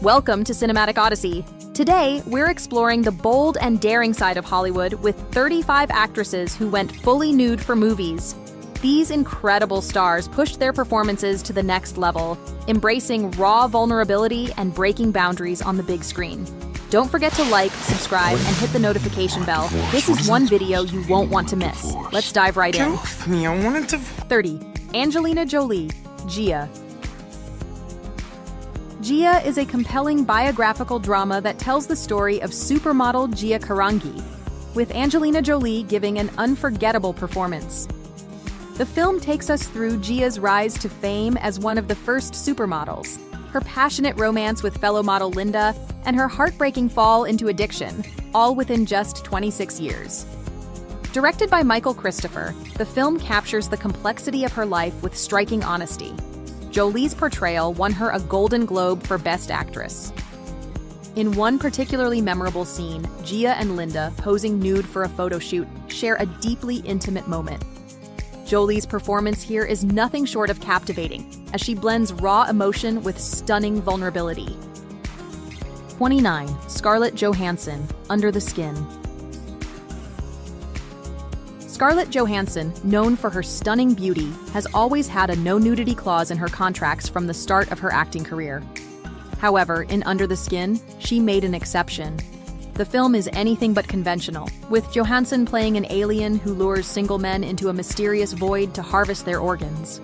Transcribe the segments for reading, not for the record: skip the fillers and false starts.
Welcome to Cinematic Odyssey. Today, we're exploring the bold and daring side of Hollywood with 35 actresses who went fully nude for movies. These incredible stars pushed their performances to the next level, embracing raw vulnerability and breaking boundaries on the big screen. Don't forget to like, subscribe, and hit the notification bell. This is one video you won't want to miss. Let's dive right in. 30. Angelina Jolie, Gia. Gia is a compelling biographical drama that tells the story of supermodel Gia Karangi, with Angelina Jolie giving an unforgettable performance. The film takes us through Gia's rise to fame as one of the first supermodels, her passionate romance with fellow model Linda, and her heartbreaking fall into addiction, all within just 26 years. Directed by Michael Christopher, the film captures the complexity of her life with striking honesty. Jolie's portrayal won her a Golden Globe for Best Actress. In one particularly memorable scene, Gia and Linda, posing nude for a photo shoot, share a deeply intimate moment. Jolie's performance here is nothing short of captivating, as she blends raw emotion with stunning vulnerability. 29. Scarlett Johansson, Under the Skin. Scarlett Johansson, known for her stunning beauty, has always had a no-nudity clause in her contracts from the start of her acting career. However, in Under the Skin, she made an exception. The film is anything but conventional, with Johansson playing an alien who lures single men into a mysterious void to harvest their organs.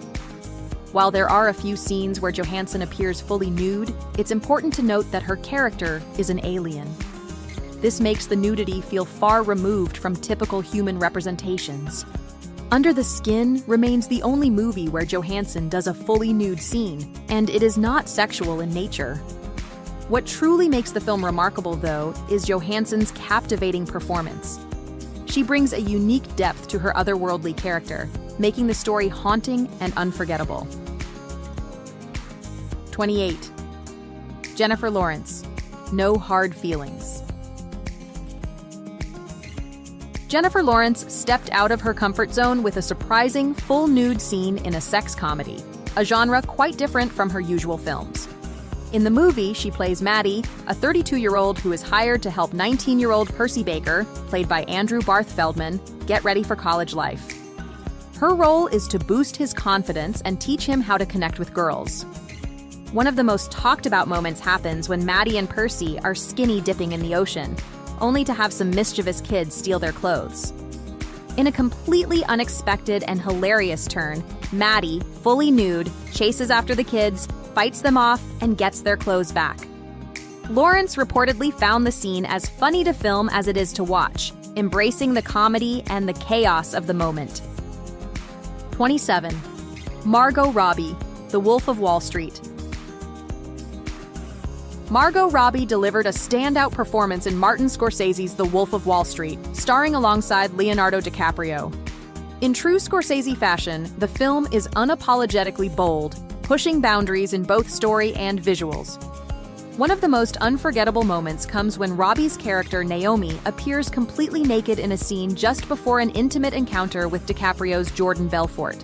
While there are a few scenes where Johansson appears fully nude, it's important to note that her character is an alien. This makes the nudity feel far removed from typical human representations. Under the Skin remains the only movie where Johansson does a fully nude scene, and it is not sexual in nature. What truly makes the film remarkable, though, is Johansson's captivating performance. She brings a unique depth to her otherworldly character, making the story haunting and unforgettable. 28. Jennifer Lawrence, No Hard Feelings. Jennifer Lawrence stepped out of her comfort zone with a surprising, full nude scene in a sex comedy, a genre quite different from her usual films. In the movie, she plays Maddie, a 32-year-old who is hired to help 19-year-old Percy Baker, played by Andrew Barth Feldman, get ready for college life. Her role is to boost his confidence and teach him how to connect with girls. One of the most talked about moments happens when Maddie and Percy are skinny dipping in the ocean, only to have some mischievous kids steal their clothes. In a completely unexpected and hilarious turn, Maddie, fully nude, chases after the kids, fights them off, and gets their clothes back. Lawrence reportedly found the scene as funny to film as it is to watch, embracing the comedy and the chaos of the moment. 27. Margot Robbie, The Wolf of Wall Street. Margot Robbie delivered a standout performance in Martin Scorsese's The Wolf of Wall Street, starring alongside Leonardo DiCaprio. In true Scorsese fashion, the film is unapologetically bold, pushing boundaries in both story and visuals. One of the most unforgettable moments comes when Robbie's character Naomi appears completely naked in a scene just before an intimate encounter with DiCaprio's Jordan Belfort.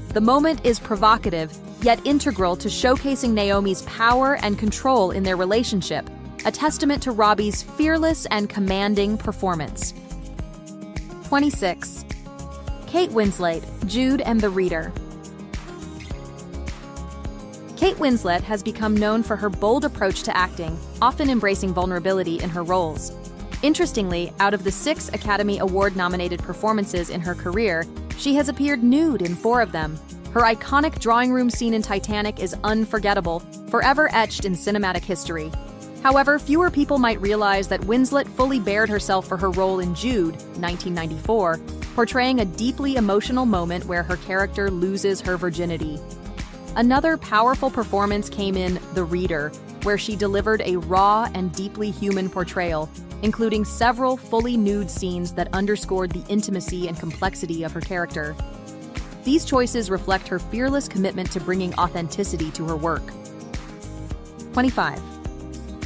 The moment is provocative, yet integral to showcasing Naomi's power and control in their relationship, a testament to Robbie's fearless and commanding performance. 26. Kate Winslet, Jude and the Reader. Kate Winslet has become known for her bold approach to acting, often embracing vulnerability in her roles. Interestingly, out of the 6 Academy Award-nominated performances in her career, she has appeared nude in 4 of them. Her iconic drawing room scene in Titanic is unforgettable, forever etched in cinematic history. However, fewer people might realize that Winslet fully bared herself for her role in Jude, 1994, portraying a deeply emotional moment where her character loses her virginity. Another powerful performance came in The Reader, where she delivered a raw and deeply human portrayal, including several fully nude scenes that underscored the intimacy and complexity of her character. These choices reflect her fearless commitment to bringing authenticity to her work. 25.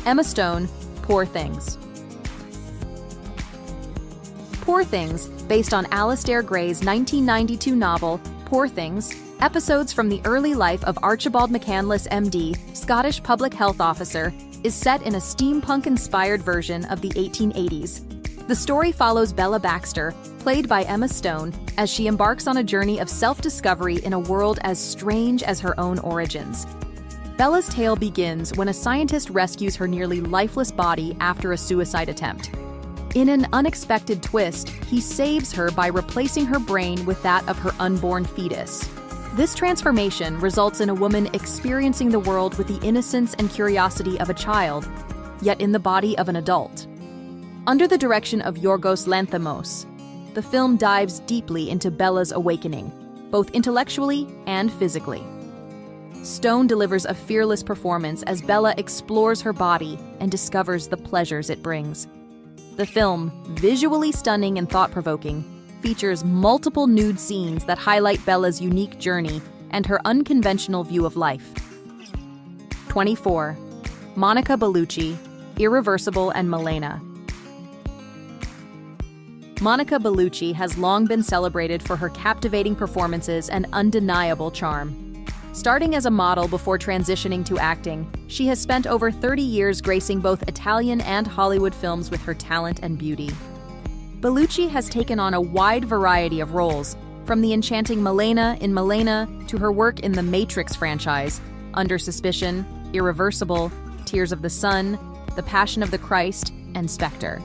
Emma Stone, Poor Things. Poor Things, based on Alistair Gray's 1992 novel, Poor Things, episodes from the early life of Archibald McCandless MD, Scottish public health officer, is set in a steampunk-inspired version of the 1880s. The story follows Bella Baxter, played by Emma Stone, as she embarks on a journey of self-discovery in a world as strange as her own origins. Bella's tale begins when a scientist rescues her nearly lifeless body after a suicide attempt. In an unexpected twist, he saves her by replacing her brain with that of her unborn fetus. This transformation results in a woman experiencing the world with the innocence and curiosity of a child, yet in the body of an adult. Under the direction of Yorgos Lanthimos, the film dives deeply into Bella's awakening, both intellectually and physically. Stone delivers a fearless performance as Bella explores her body and discovers the pleasures it brings. The film, visually stunning and thought-provoking, features multiple nude scenes that highlight Bella's unique journey and her unconventional view of life. 24. Monica Bellucci, Irreversible and Milena. Monica Bellucci has long been celebrated for her captivating performances and undeniable charm. Starting as a model before transitioning to acting, she has spent over 30 years gracing both Italian and Hollywood films with her talent and beauty. Bellucci has taken on a wide variety of roles, from the enchanting Milena in Milena to her work in the Matrix franchise, Under Suspicion, Irreversible, Tears of the Sun, The Passion of the Christ, and Spectre.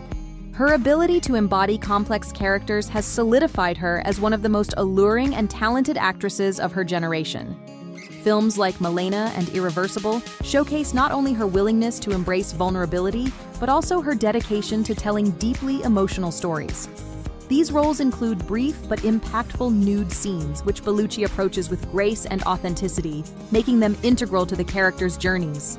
Her ability to embody complex characters has solidified her as one of the most alluring and talented actresses of her generation. Films like Milena and Irreversible showcase not only her willingness to embrace vulnerability, but also her dedication to telling deeply emotional stories. These roles include brief but impactful nude scenes, which Bellucci approaches with grace and authenticity, making them integral to the characters' journeys.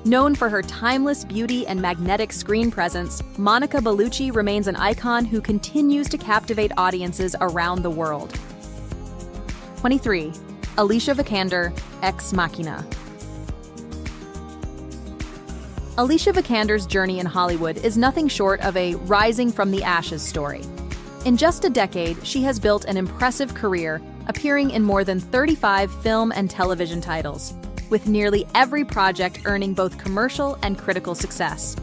Known for her timeless beauty and magnetic screen presence, Monica Bellucci remains an icon who continues to captivate audiences around the world. 23. Alicia Vikander, Ex Machina. Alicia Vikander's journey in Hollywood is nothing short of a rising from the ashes story. In just a decade, she has built an impressive career, appearing in more than 35 film and television titles, with nearly every project earning both commercial and critical success.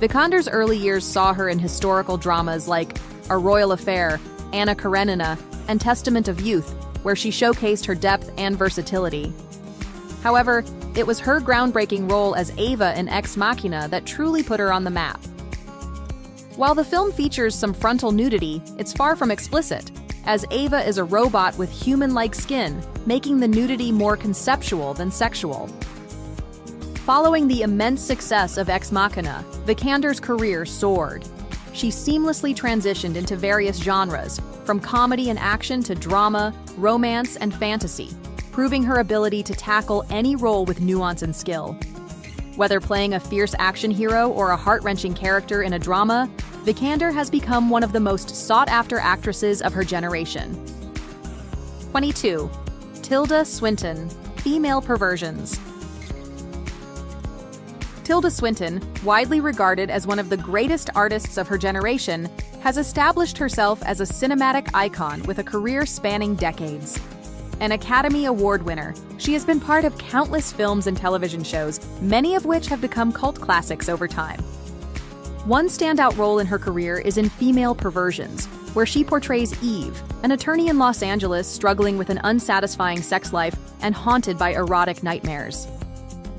Vikander's early years saw her in historical dramas like A Royal Affair, Anna Karenina, and Testament of Youth, where she showcased her depth and versatility. However, it was her groundbreaking role as Ava in Ex Machina that truly put her on the map. While the film features some frontal nudity, it's far from explicit, as Ava is a robot with human-like skin, making the nudity more conceptual than sexual. Following the immense success of Ex Machina, Vikander's career soared. She seamlessly transitioned into various genres, from comedy and action to drama, romance, and fantasy, proving her ability to tackle any role with nuance and skill. Whether playing a fierce action hero or a heart-wrenching character in a drama, Vikander has become one of the most sought-after actresses of her generation. 22. Tilda Swinton, Female Perversions. Tilda Swinton, widely regarded as one of the greatest artists of her generation, has established herself as a cinematic icon with a career spanning decades. An Academy Award winner, she has been part of countless films and television shows, many of which have become cult classics over time. One standout role in her career is in Female Perversions, where she portrays Eve, an attorney in Los Angeles struggling with an unsatisfying sex life and haunted by erotic nightmares.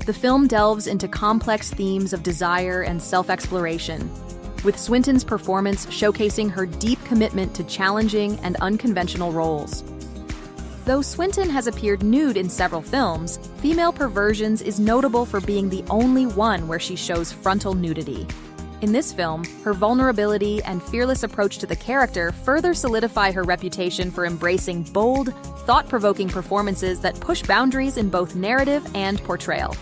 The film delves into complex themes of desire and self-exploration, with Swinton's performance showcasing her deep commitment to challenging and unconventional roles. Though Swinton has appeared nude in several films, Female Perversions is notable for being the only one where she shows frontal nudity. In this film, her vulnerability and fearless approach to the character further solidify her reputation for embracing bold, thought-provoking performances that push boundaries in both narrative and portrayal.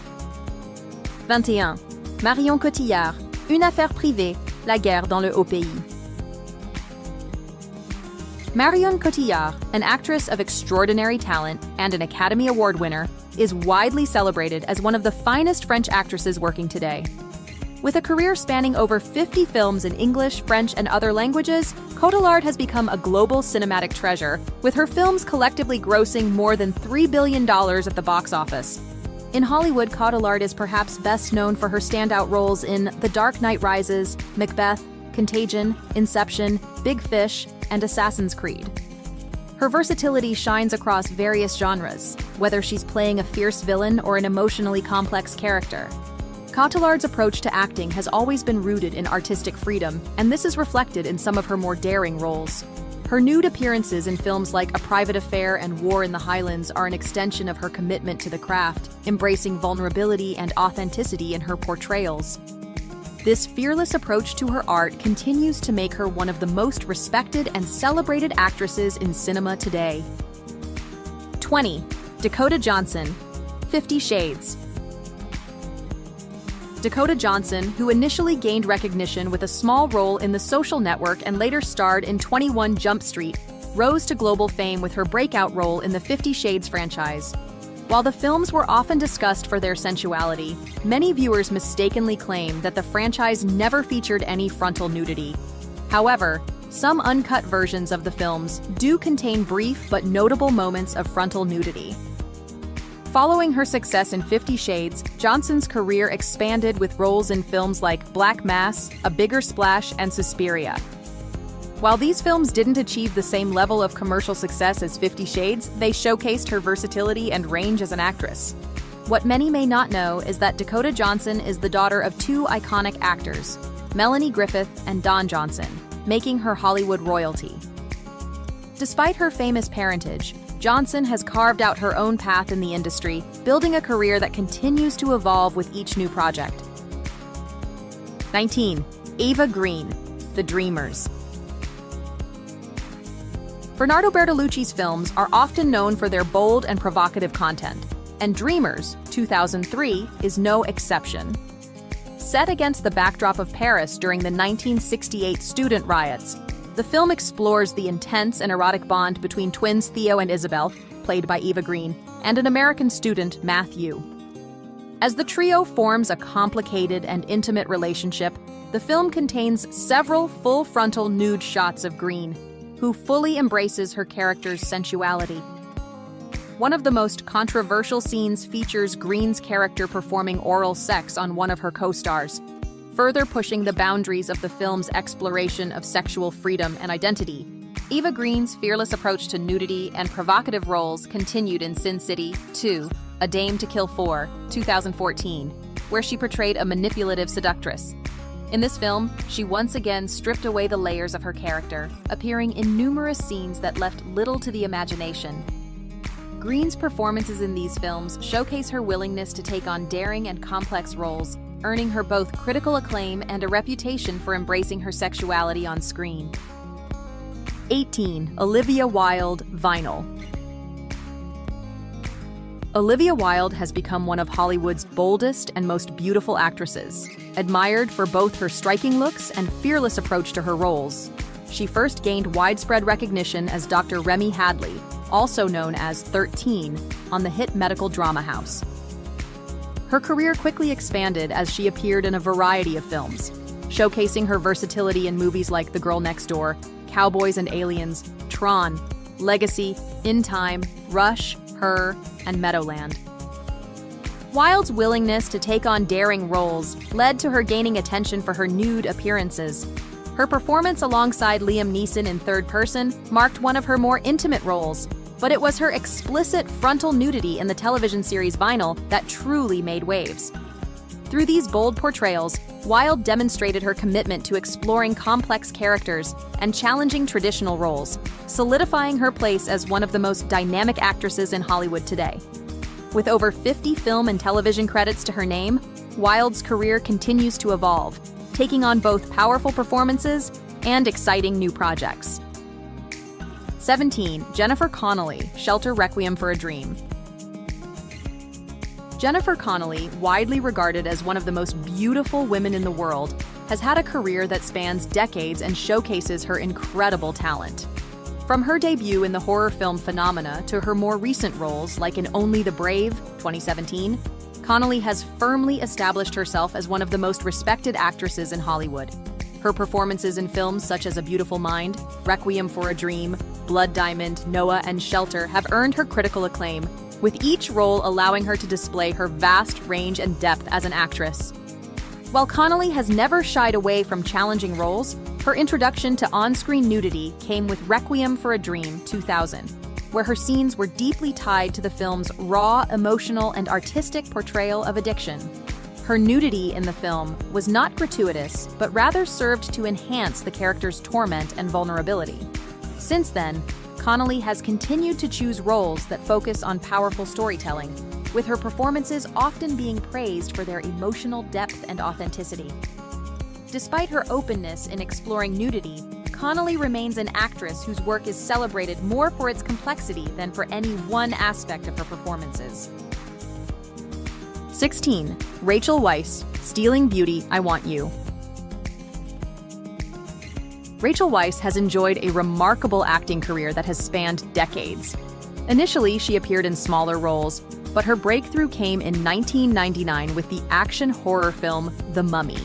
21. Marion Cotillard, Une affaire privée, la guerre dans le haut pays. Marion Cotillard, an actress of extraordinary talent and an Academy Award winner, is widely celebrated as one of the finest French actresses working today. With a career spanning over 50 films in English, French, and other languages, Cotillard has become a global cinematic treasure, with her films collectively grossing more than $3 billion at the box office. In Hollywood, Cotillard is perhaps best known for her standout roles in The Dark Knight Rises, Macbeth, Contagion, Inception, Big Fish, and Assassin's Creed. Her versatility shines across various genres, whether she's playing a fierce villain or an emotionally complex character. Cotillard's approach to acting has always been rooted in artistic freedom, and this is reflected in some of her more daring roles. Her nude appearances in films like A Private Affair and War in the Highlands are an extension of her commitment to the craft, embracing vulnerability and authenticity in her portrayals. This fearless approach to her art continues to make her one of the most respected and celebrated actresses in cinema today. 20. Dakota Johnson, 50 Shades. Dakota Johnson, who initially gained recognition with a small role in The Social Network and later starred in 21 Jump Street, rose to global fame with her breakout role in the 50 Shades franchise. While the films were often discussed for their sensuality, many viewers mistakenly claim that the franchise never featured any frontal nudity. However, some uncut versions of the films do contain brief but notable moments of frontal nudity. Following her success in 50 Shades, Johnson's career expanded with roles in films like Black Mass, A Bigger Splash, and Suspiria. While these films didn't achieve the same level of commercial success as 50 Shades, they showcased her versatility and range as an actress. What many may not know is that Dakota Johnson is the daughter of two iconic actors, Melanie Griffith and Don Johnson, making her Hollywood royalty. Despite her famous parentage, Johnson has carved out her own path in the industry, building a career that continues to evolve with each new project. 19. Eva Green, The Dreamers. Bernardo Bertolucci's films are often known for their bold and provocative content, and Dreamers, 2003, is no exception. Set against the backdrop of Paris during the 1968 student riots, the film explores the intense and erotic bond between twins Theo and Isabel, played by Eva Green, and an American student, Matthew. As the trio forms a complicated and intimate relationship, the film contains several full-frontal nude shots of Green, who fully embraces her character's sensuality. One of the most controversial scenes features Green's character performing oral sex on one of her co-stars, further pushing the boundaries of the film's exploration of sexual freedom and identity. Eva Green's fearless approach to nudity and provocative roles continued in Sin City 2, A Dame to Kill For, 2014, where she portrayed a manipulative seductress. In this film, she once again stripped away the layers of her character, appearing in numerous scenes that left little to the imagination. Green's performances in these films showcase her willingness to take on daring and complex roles, earning her both critical acclaim and a reputation for embracing her sexuality on screen. 18. Olivia Wilde, Vinyl. Olivia Wilde has become one of Hollywood's boldest and most beautiful actresses, admired for both her striking looks and fearless approach to her roles. She first gained widespread recognition as Dr. Remy Hadley, also known as 13, on the hit medical drama House. Her career quickly expanded as she appeared in a variety of films, showcasing her versatility in movies like The Girl Next Door, Cowboys and Aliens, Tron, Legacy, In Time, Rush, Her, and Meadowland. Wilde's willingness to take on daring roles led to her gaining attention for her nude appearances. Her performance alongside Liam Neeson in Third Person marked one of her more intimate roles, but it was her explicit frontal nudity in the television series Vinyl that truly made waves. Through these bold portrayals, Wilde demonstrated her commitment to exploring complex characters and challenging traditional roles, solidifying her place as one of the most dynamic actresses in Hollywood today. With over 50 film and television credits to her name, Wilde's career continues to evolve, taking on both powerful performances and exciting new projects. 17. Jennifer Connelly, Shelter Requiem for a Dream. Jennifer Connelly, widely regarded as one of the most beautiful women in the world, has had a career that spans decades and showcases her incredible talent. From her debut in the horror film Phenomena to her more recent roles like in Only the Brave, 2017, Connelly has firmly established herself as one of the most respected actresses in Hollywood. Her performances in films such as A Beautiful Mind, Requiem for a Dream, Blood Diamond, Noah, and Shelter have earned her critical acclaim, with each role allowing her to display her vast range and depth as an actress. While Connolly has never shied away from challenging roles, her introduction to on-screen nudity came with Requiem for a Dream 2000, where her scenes were deeply tied to the film's raw, emotional, and artistic portrayal of addiction. Her nudity in the film was not gratuitous, but rather served to enhance the character's torment and vulnerability. Since then, Connolly has continued to choose roles that focus on powerful storytelling, with her performances often being praised for their emotional depth and authenticity. Despite her openness in exploring nudity, Connolly remains an actress whose work is celebrated more for its complexity than for any one aspect of her performances. 16. Rachel Weisz, Stealing Beauty, I Want You. Rachel Weisz has enjoyed a remarkable acting career that has spanned decades. Initially, she appeared in smaller roles, but her breakthrough came in 1999 with the action horror film The Mummy.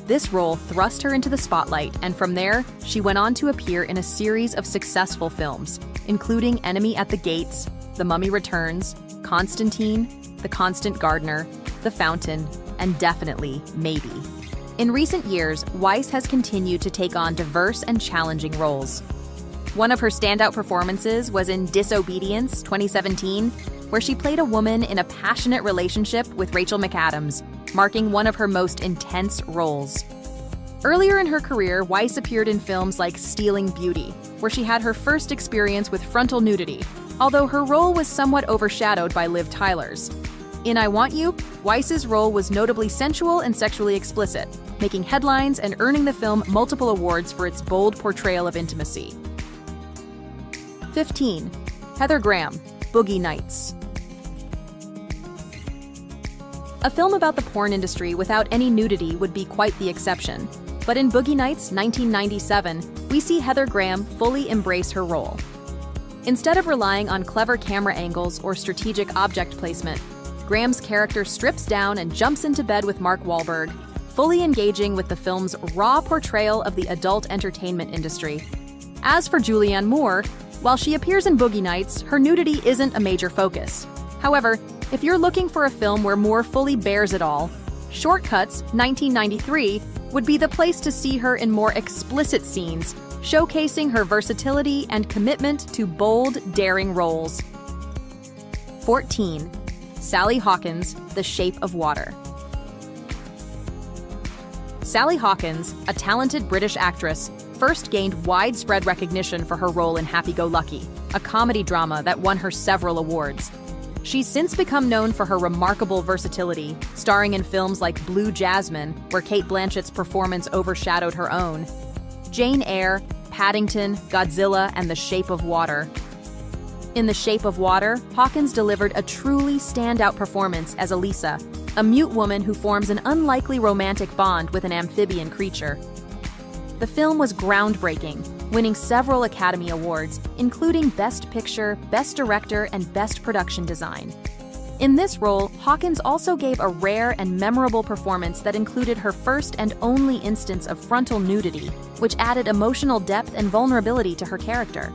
This role thrust her into the spotlight, and from there, she went on to appear in a series of successful films, including Enemy at the Gates, The Mummy Returns, Constantine, The Constant Gardener, The Fountain, and definitely Maybe. In recent years, Weisz has continued to take on diverse and challenging roles. One of her standout performances was in Disobedience 2017, where she played a woman in a passionate relationship with Rachel McAdams, marking one of her most intense roles. Earlier in her career, Weisz appeared in films like Stealing Beauty, where she had her first experience with frontal nudity, although her role was somewhat overshadowed by Liv Tyler's. In I Want You, Weisz's role was notably sensual and sexually explicit, making headlines and earning the film multiple awards for its bold portrayal of intimacy. 15. Heather Graham, Boogie Nights. A film about the porn industry without any nudity would be quite the exception, but in Boogie Nights 1997, we see Heather Graham fully embrace her role. Instead of relying on clever camera angles or strategic object placement, Graham's character strips down and jumps into bed with Mark Wahlberg, fully engaging with the film's raw portrayal of the adult entertainment industry. As for Julianne Moore, while she appears in Boogie Nights, her nudity isn't a major focus. However, if you're looking for a film where Moore fully bears it all, Shortcuts 1993 would be the place to see her in more explicit scenes, showcasing her versatility and commitment to bold, daring roles. 14. Sally Hawkins, The Shape of Water. Sally Hawkins, a talented British actress, first gained widespread recognition for her role in Happy-Go-Lucky, a comedy drama that won her several awards. She's since become known for her remarkable versatility, starring in films like Blue Jasmine, where Cate Blanchett's performance overshadowed her own, Jane Eyre, Paddington, Godzilla, and The Shape of Water. In The Shape of Water, Hawkins delivered a truly standout performance as Elisa, a mute woman who forms an unlikely romantic bond with an amphibian creature. The film was groundbreaking, winning several Academy Awards, including Best Picture, Best Director, and Best Production Design. In this role, Hawkins also gave a rare and memorable performance that included her first and only instance of frontal nudity, which added emotional depth and vulnerability to her character.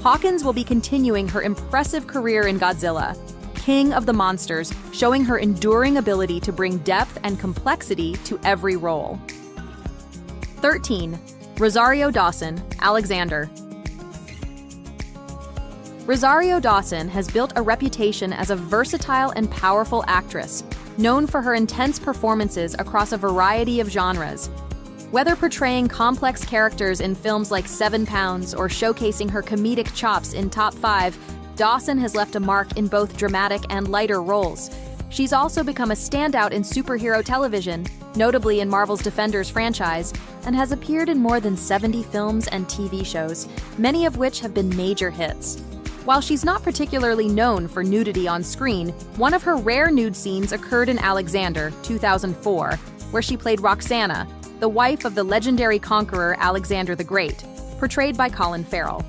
Hawkins will be continuing her impressive career in Godzilla, King of the Monsters, showing her enduring ability to bring depth and complexity to every role. 13. Rosario Dawson, Alexander. Rosario Dawson has built a reputation as a versatile and powerful actress, known for her intense performances across a variety of genres. Whether portraying complex characters in films like 7 Pounds or showcasing her comedic chops in Top 5, Dawson has left a mark in both dramatic and lighter roles. She's also become a standout in superhero television, notably in Marvel's Defenders franchise, and has appeared in more than 70 films and TV shows, many of which have been major hits. While she's not particularly known for nudity on screen, one of her rare nude scenes occurred in Alexander, 2004, where she played Roxana, the wife of the legendary conqueror Alexander the Great, portrayed by Colin Farrell.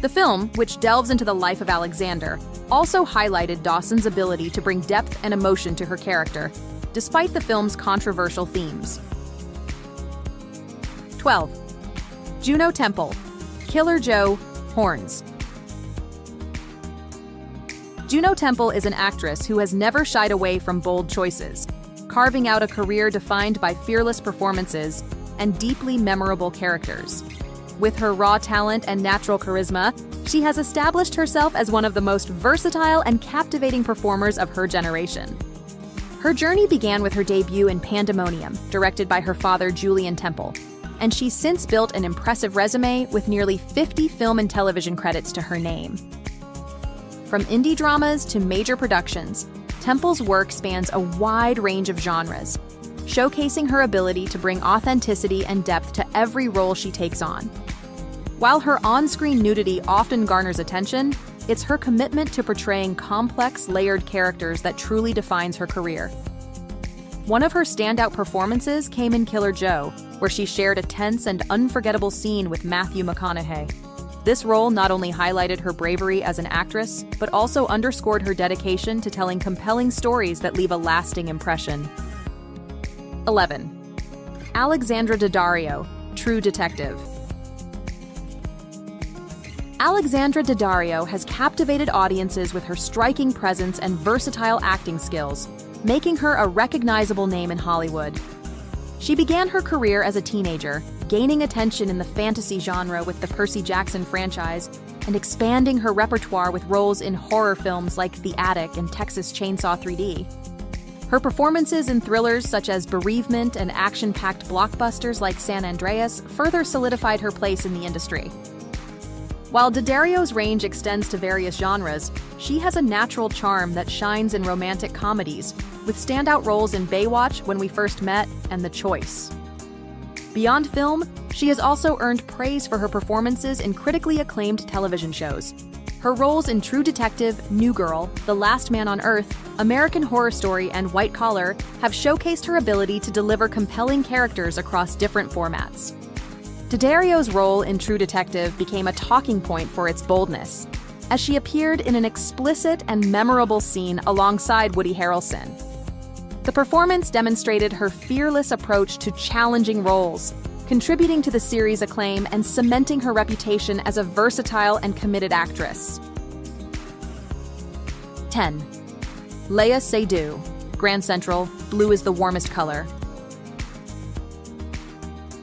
The film, which delves into the life of Alexander, also highlighted Dawson's ability to bring depth and emotion to her character, despite the film's controversial themes. 12. Juno Temple, Killer Joe, Horns. Juno Temple is an actress who has never shied away from bold choices, carving out a career defined by fearless performances and deeply memorable characters. With her raw talent and natural charisma, she has established herself as one of the most versatile and captivating performers of her generation. Her journey began with her debut in Pandemonium, directed by her father Julian Temple, and she's since built an impressive resume with nearly 50 film and television credits to her name. From indie dramas to major productions, Temple's work spans a wide range of genres, showcasing her ability to bring authenticity and depth to every role she takes on. While her on-screen nudity often garners attention, it's her commitment to portraying complex, layered characters that truly defines her career. One of her standout performances came in Killer Joe, where she shared a tense and unforgettable scene with Matthew McConaughey. This role not only highlighted her bravery as an actress, but also underscored her dedication to telling compelling stories that leave a lasting impression. 11. Alexandra Daddario, True Detective. Alexandra Daddario has captivated audiences with her striking presence and versatile acting skills, making her a recognizable name in Hollywood. She began her career as a teenager, gaining attention in the fantasy genre with the Percy Jackson franchise, and expanding her repertoire with roles in horror films like The Attic and Texas Chainsaw 3D. Her performances in thrillers such as Bereavement and action-packed blockbusters like San Andreas further solidified her place in the industry. While Daddario's range extends to various genres, she has a natural charm that shines in romantic comedies, with standout roles in Baywatch, When We First Met, and The Choice. Beyond film, she has also earned praise for her performances in critically acclaimed television shows. Her roles in True Detective, New Girl, The Last Man on Earth, American Horror Story, and White Collar have showcased her ability to deliver compelling characters across different formats. Daddario's role in True Detective became a talking point for its boldness, as she appeared in an explicit and memorable scene alongside Woody Harrelson. The performance demonstrated her fearless approach to challenging roles, contributing to the series' acclaim and cementing her reputation as a versatile and committed actress. 10. Léa Seydoux, Grand Central, Blue is the Warmest Color.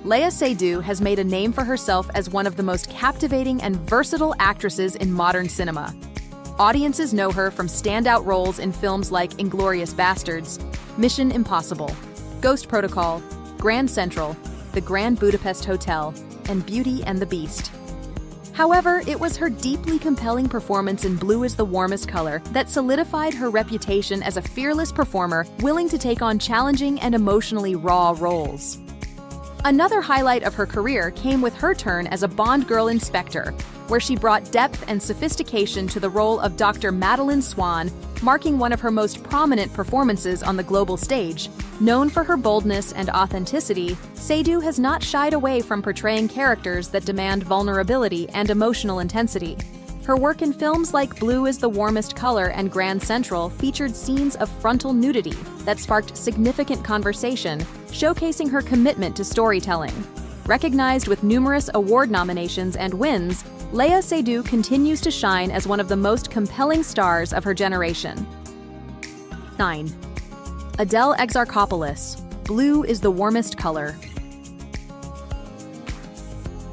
Léa Seydoux has made a name for herself as one of the most captivating and versatile actresses in modern cinema. Audiences know her from standout roles in films like Inglourious Basterds, Mission Impossible, Ghost Protocol, Grand Central, The Grand Budapest Hotel, and Beauty and the Beast. However, it was her deeply compelling performance in Blue is the Warmest Color that solidified her reputation as a fearless performer willing to take on challenging and emotionally raw roles. Another highlight of her career came with her turn as a Bond girl inspector, where she brought depth and sophistication to the role of Dr. Madeleine Swann, marking one of her most prominent performances on the global stage. Known for her boldness and authenticity, Seydoux has not shied away from portraying characters that demand vulnerability and emotional intensity. Her work in films like Blue is the Warmest Color and Grand Central featured scenes of frontal nudity that sparked significant conversation, showcasing her commitment to storytelling. Recognized with numerous award nominations and wins, Léa Seydoux continues to shine as one of the most compelling stars of her generation. 9. Adele Exarchopoulos, Blue is the Warmest Color.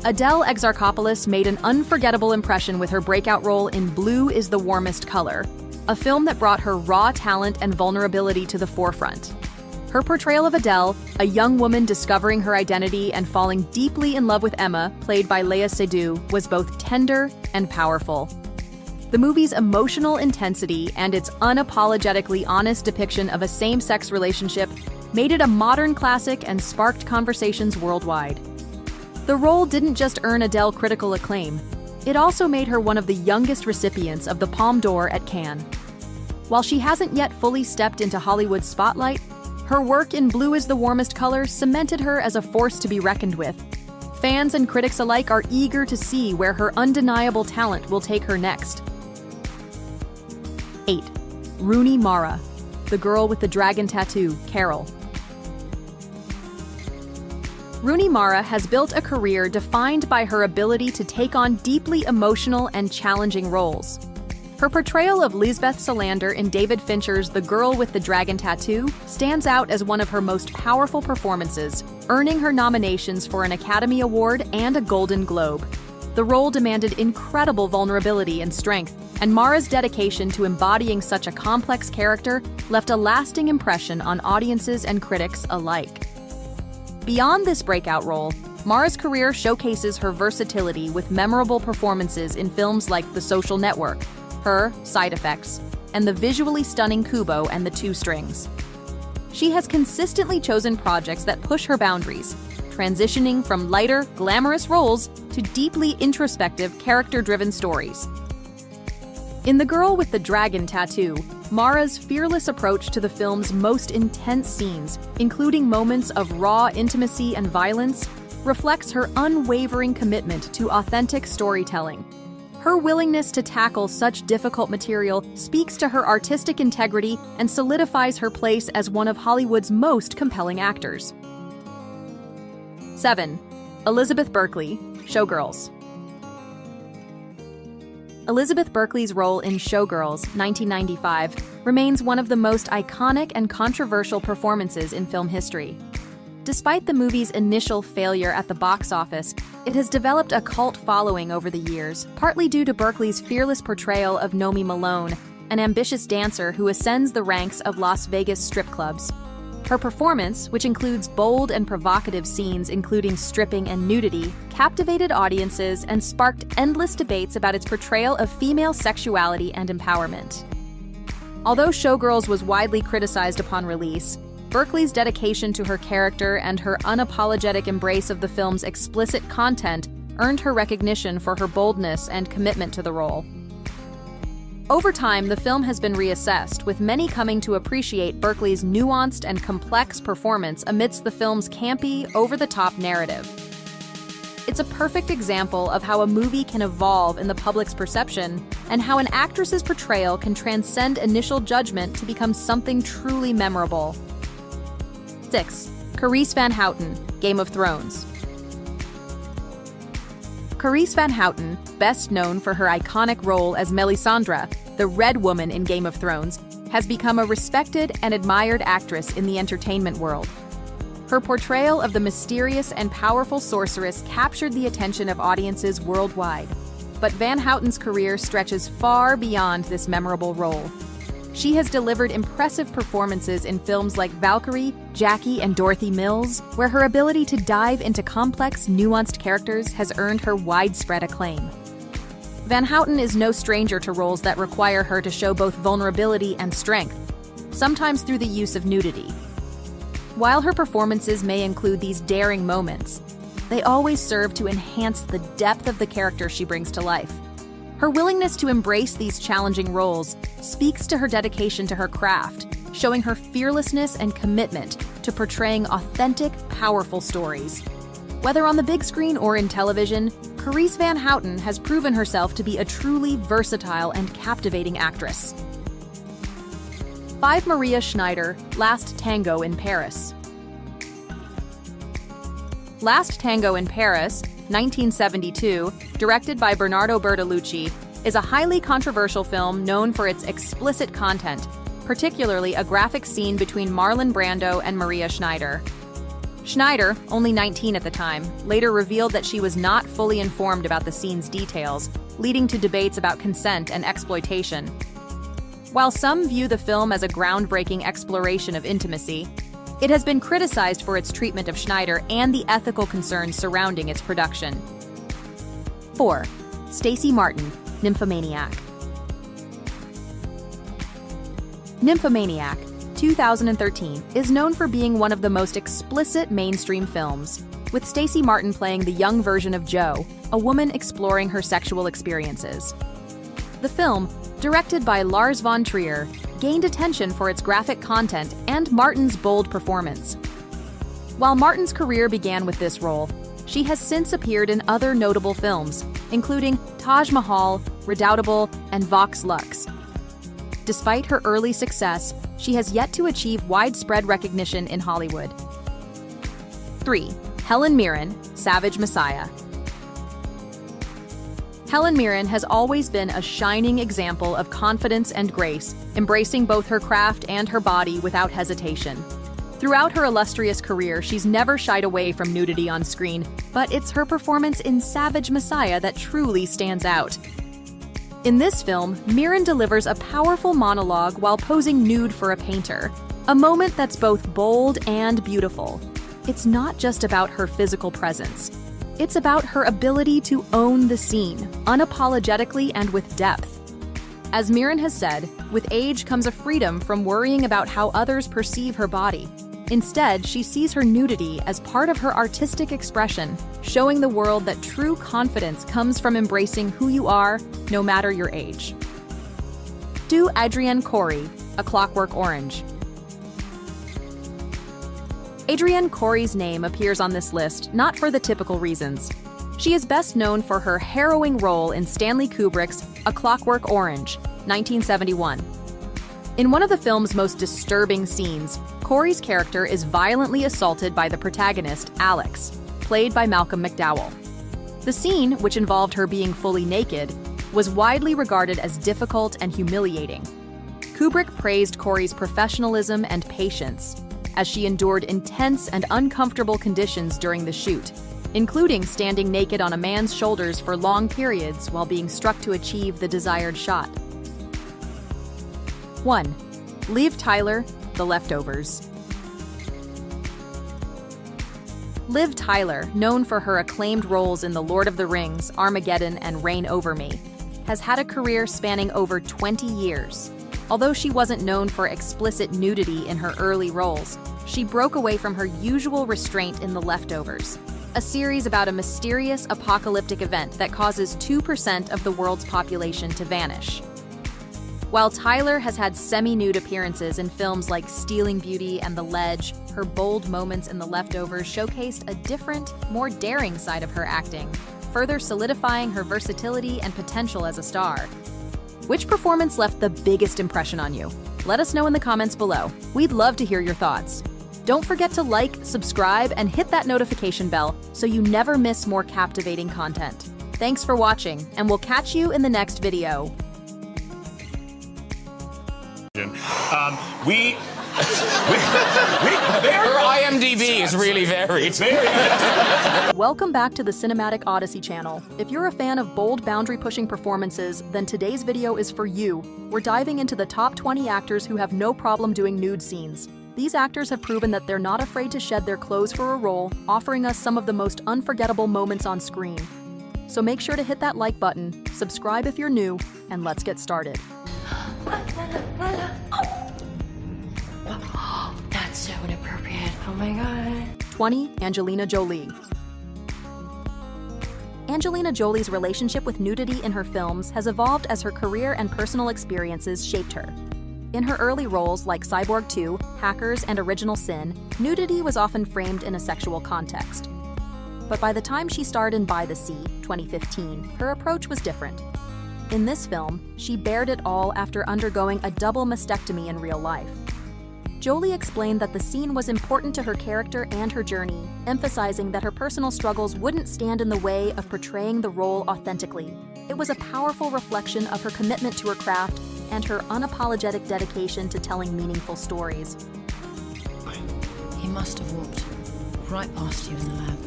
Adele Exarchopoulos made an unforgettable impression with her breakout role in Blue is the Warmest Color, a film that brought her raw talent and vulnerability to the forefront. Her portrayal of Adele, a young woman discovering her identity and falling deeply in love with Emma, played by Léa Seydoux, was both tender and powerful. The movie's emotional intensity and its unapologetically honest depiction of a same-sex relationship made it a modern classic and sparked conversations worldwide. The role didn't just earn Adele critical acclaim, it also made her one of the youngest recipients of the Palme d'Or at Cannes. While she hasn't yet fully stepped into Hollywood's spotlight, her work in Blue is the Warmest Color cemented her as a force to be reckoned with. Fans and critics alike are eager to see where her undeniable talent will take her next. 8. Rooney Mara, the girl with the dragon tattoo, Carol. Rooney Mara has built a career defined by her ability to take on deeply emotional and challenging roles. Her portrayal of Lisbeth Salander in David Fincher's The Girl with the Dragon Tattoo stands out as one of her most powerful performances, earning her nominations for an Academy Award and a Golden Globe. The role demanded incredible vulnerability and strength, and Mara's dedication to embodying such a complex character left a lasting impression on audiences and critics alike. Beyond this breakout role, Mara's career showcases her versatility with memorable performances in films like The Social Network, Her, Side Effects, and the visually stunning Kubo and the Two Strings. She has consistently chosen projects that push her boundaries, transitioning from lighter, glamorous roles to deeply introspective, character-driven stories. In The Girl with the Dragon Tattoo, Mara's fearless approach to the film's most intense scenes, including moments of raw intimacy and violence, reflects her unwavering commitment to authentic storytelling. Her willingness to tackle such difficult material speaks to her artistic integrity and solidifies her place as one of Hollywood's most compelling actors. 7. Elizabeth Berkley, Showgirls. Elizabeth Berkley's role in Showgirls, 1995, remains one of the most iconic and controversial performances in film history. Despite the movie's initial failure at the box office, it has developed a cult following over the years, partly due to Berkley's fearless portrayal of Nomi Malone, an ambitious dancer who ascends the ranks of Las Vegas strip clubs. Her performance, which includes bold and provocative scenes including stripping and nudity, captivated audiences and sparked endless debates about its portrayal of female sexuality and empowerment. Although Showgirls was widely criticized upon release, Berkley's dedication to her character and her unapologetic embrace of the film's explicit content earned her recognition for her boldness and commitment to the role. Over time, the film has been reassessed, with many coming to appreciate Berkley's nuanced and complex performance amidst the film's campy, over-the-top narrative. It's a perfect example of how a movie can evolve in the public's perception and how an actress's portrayal can transcend initial judgment to become something truly memorable. 6. Carice Van Houten, Game of Thrones. Carice Van Houten, best known for her iconic role as Melisandre, the Red Woman in Game of Thrones, has become a respected and admired actress in the entertainment world. Her portrayal of the mysterious and powerful sorceress captured the attention of audiences worldwide. But Van Houten's career stretches far beyond this memorable role. She has delivered impressive performances in films like Valkyrie, Jackie, and Dorothy Mills, where her ability to dive into complex, nuanced characters has earned her widespread acclaim. Van Houten is no stranger to roles that require her to show both vulnerability and strength, sometimes through the use of nudity. While her performances may include these daring moments, they always serve to enhance the depth of the character she brings to life. Her willingness to embrace these challenging roles speaks to her dedication to her craft, showing her fearlessness and commitment to portraying authentic, powerful stories. Whether on the big screen or in television, Carice Van Houten has proven herself to be a truly versatile and captivating actress. 5. Maria Schneider, Last Tango in Paris. Last Tango in Paris, 1972, directed by Bernardo Bertolucci, is a highly controversial film known for its explicit content, particularly a graphic scene between Marlon Brando and Maria Schneider. Schneider, only 19 at the time, later revealed that she was not fully informed about the scene's details, leading to debates about consent and exploitation. While some view the film as a groundbreaking exploration of intimacy, it has been criticized for its treatment of Schneider and the ethical concerns surrounding its production. 4. Stacey Martin, Nymphomaniac. Nymphomaniac, 2013, is known for being one of the most explicit mainstream films, with Stacey Martin playing the young version of Jo, a woman exploring her sexual experiences. The film, directed by Lars von Trier, gained attention for its graphic content and Martin's bold performance. While Martin's career began with this role, she has since appeared in other notable films, including Taj Mahal, Redoubtable, and Vox Lux. Despite her early success, she has yet to achieve widespread recognition in Hollywood. 3. Helen Mirren, Savage Messiah. Helen Mirren has always been a shining example of confidence and grace, embracing both her craft and her body without hesitation. Throughout her illustrious career, she's never shied away from nudity on screen, but it's her performance in Savage Messiah that truly stands out. In this film, Mirren delivers a powerful monologue while posing nude for a painter, a moment that's both bold and beautiful. It's not just about her physical presence. It's about her ability to own the scene, unapologetically and with depth. As Mirren has said, with age comes a freedom from worrying about how others perceive her body. Instead, she sees her nudity as part of her artistic expression, showing the world that true confidence comes from embracing who you are, no matter your age. Do Adrienne Corey, A Clockwork Orange. Adrienne Corey's name appears on this list not for the typical reasons. She is best known for her harrowing role in Stanley Kubrick's A Clockwork Orange, 1971. In one of the film's most disturbing scenes, Corey's character is violently assaulted by the protagonist, Alex, played by Malcolm McDowell. The scene, which involved her being fully naked, was widely regarded as difficult and humiliating. Kubrick praised Corey's professionalism and patience, as she endured intense and uncomfortable conditions during the shoot, including standing naked on a man's shoulders for long periods while being struck to achieve the desired shot. 1. Liv Tyler, The Leftovers. Liv Tyler, known for her acclaimed roles in The Lord of the Rings, Armageddon, and Reign Over Me, has had a career spanning over 20 years. Although she wasn't known for explicit nudity in her early roles, she broke away from her usual restraint in The Leftovers, a series about a mysterious apocalyptic event that causes 2% of the world's population to vanish. While Tyler has had semi-nude appearances in films like Stealing Beauty and The Ledge, her bold moments in The Leftovers showcased a different, more daring side of her acting, further solidifying her versatility and potential as a star. Which performance left the biggest impression on you? Let us know in the comments below. We'd love to hear your thoughts. Don't forget to like, subscribe, and hit that notification bell so you never miss more captivating content. Thanks for watching, and we'll catch you in the next video. Her IMDb is really varied. Welcome back to the Cinematic Odyssey channel. If you're a fan of bold, boundary-pushing performances, then today's video is for you. We're diving into the top 20 actors who have no problem doing nude scenes. These actors have proven that they're not afraid to shed their clothes for a role, offering us some of the most unforgettable moments on screen. So make sure to hit that like button, subscribe if you're new, and let's get started. That's so inappropriate. Oh my god. 20. Angelina Jolie. Angelina Jolie's relationship with nudity in her films has evolved as her career and personal experiences shaped her. In her early roles like Cyborg 2, Hackers, and Original Sin, nudity was often framed in a sexual context. But by the time she starred in By the Sea, 2015, her approach was different. In this film, she bared it all after undergoing a double mastectomy in real life. Jolie explained that the scene was important to her character and her journey, emphasizing that her personal struggles wouldn't stand in the way of portraying the role authentically. It was a powerful reflection of her commitment to her craft and her unapologetic dedication to telling meaningful stories. He must have walked right past you in the lab.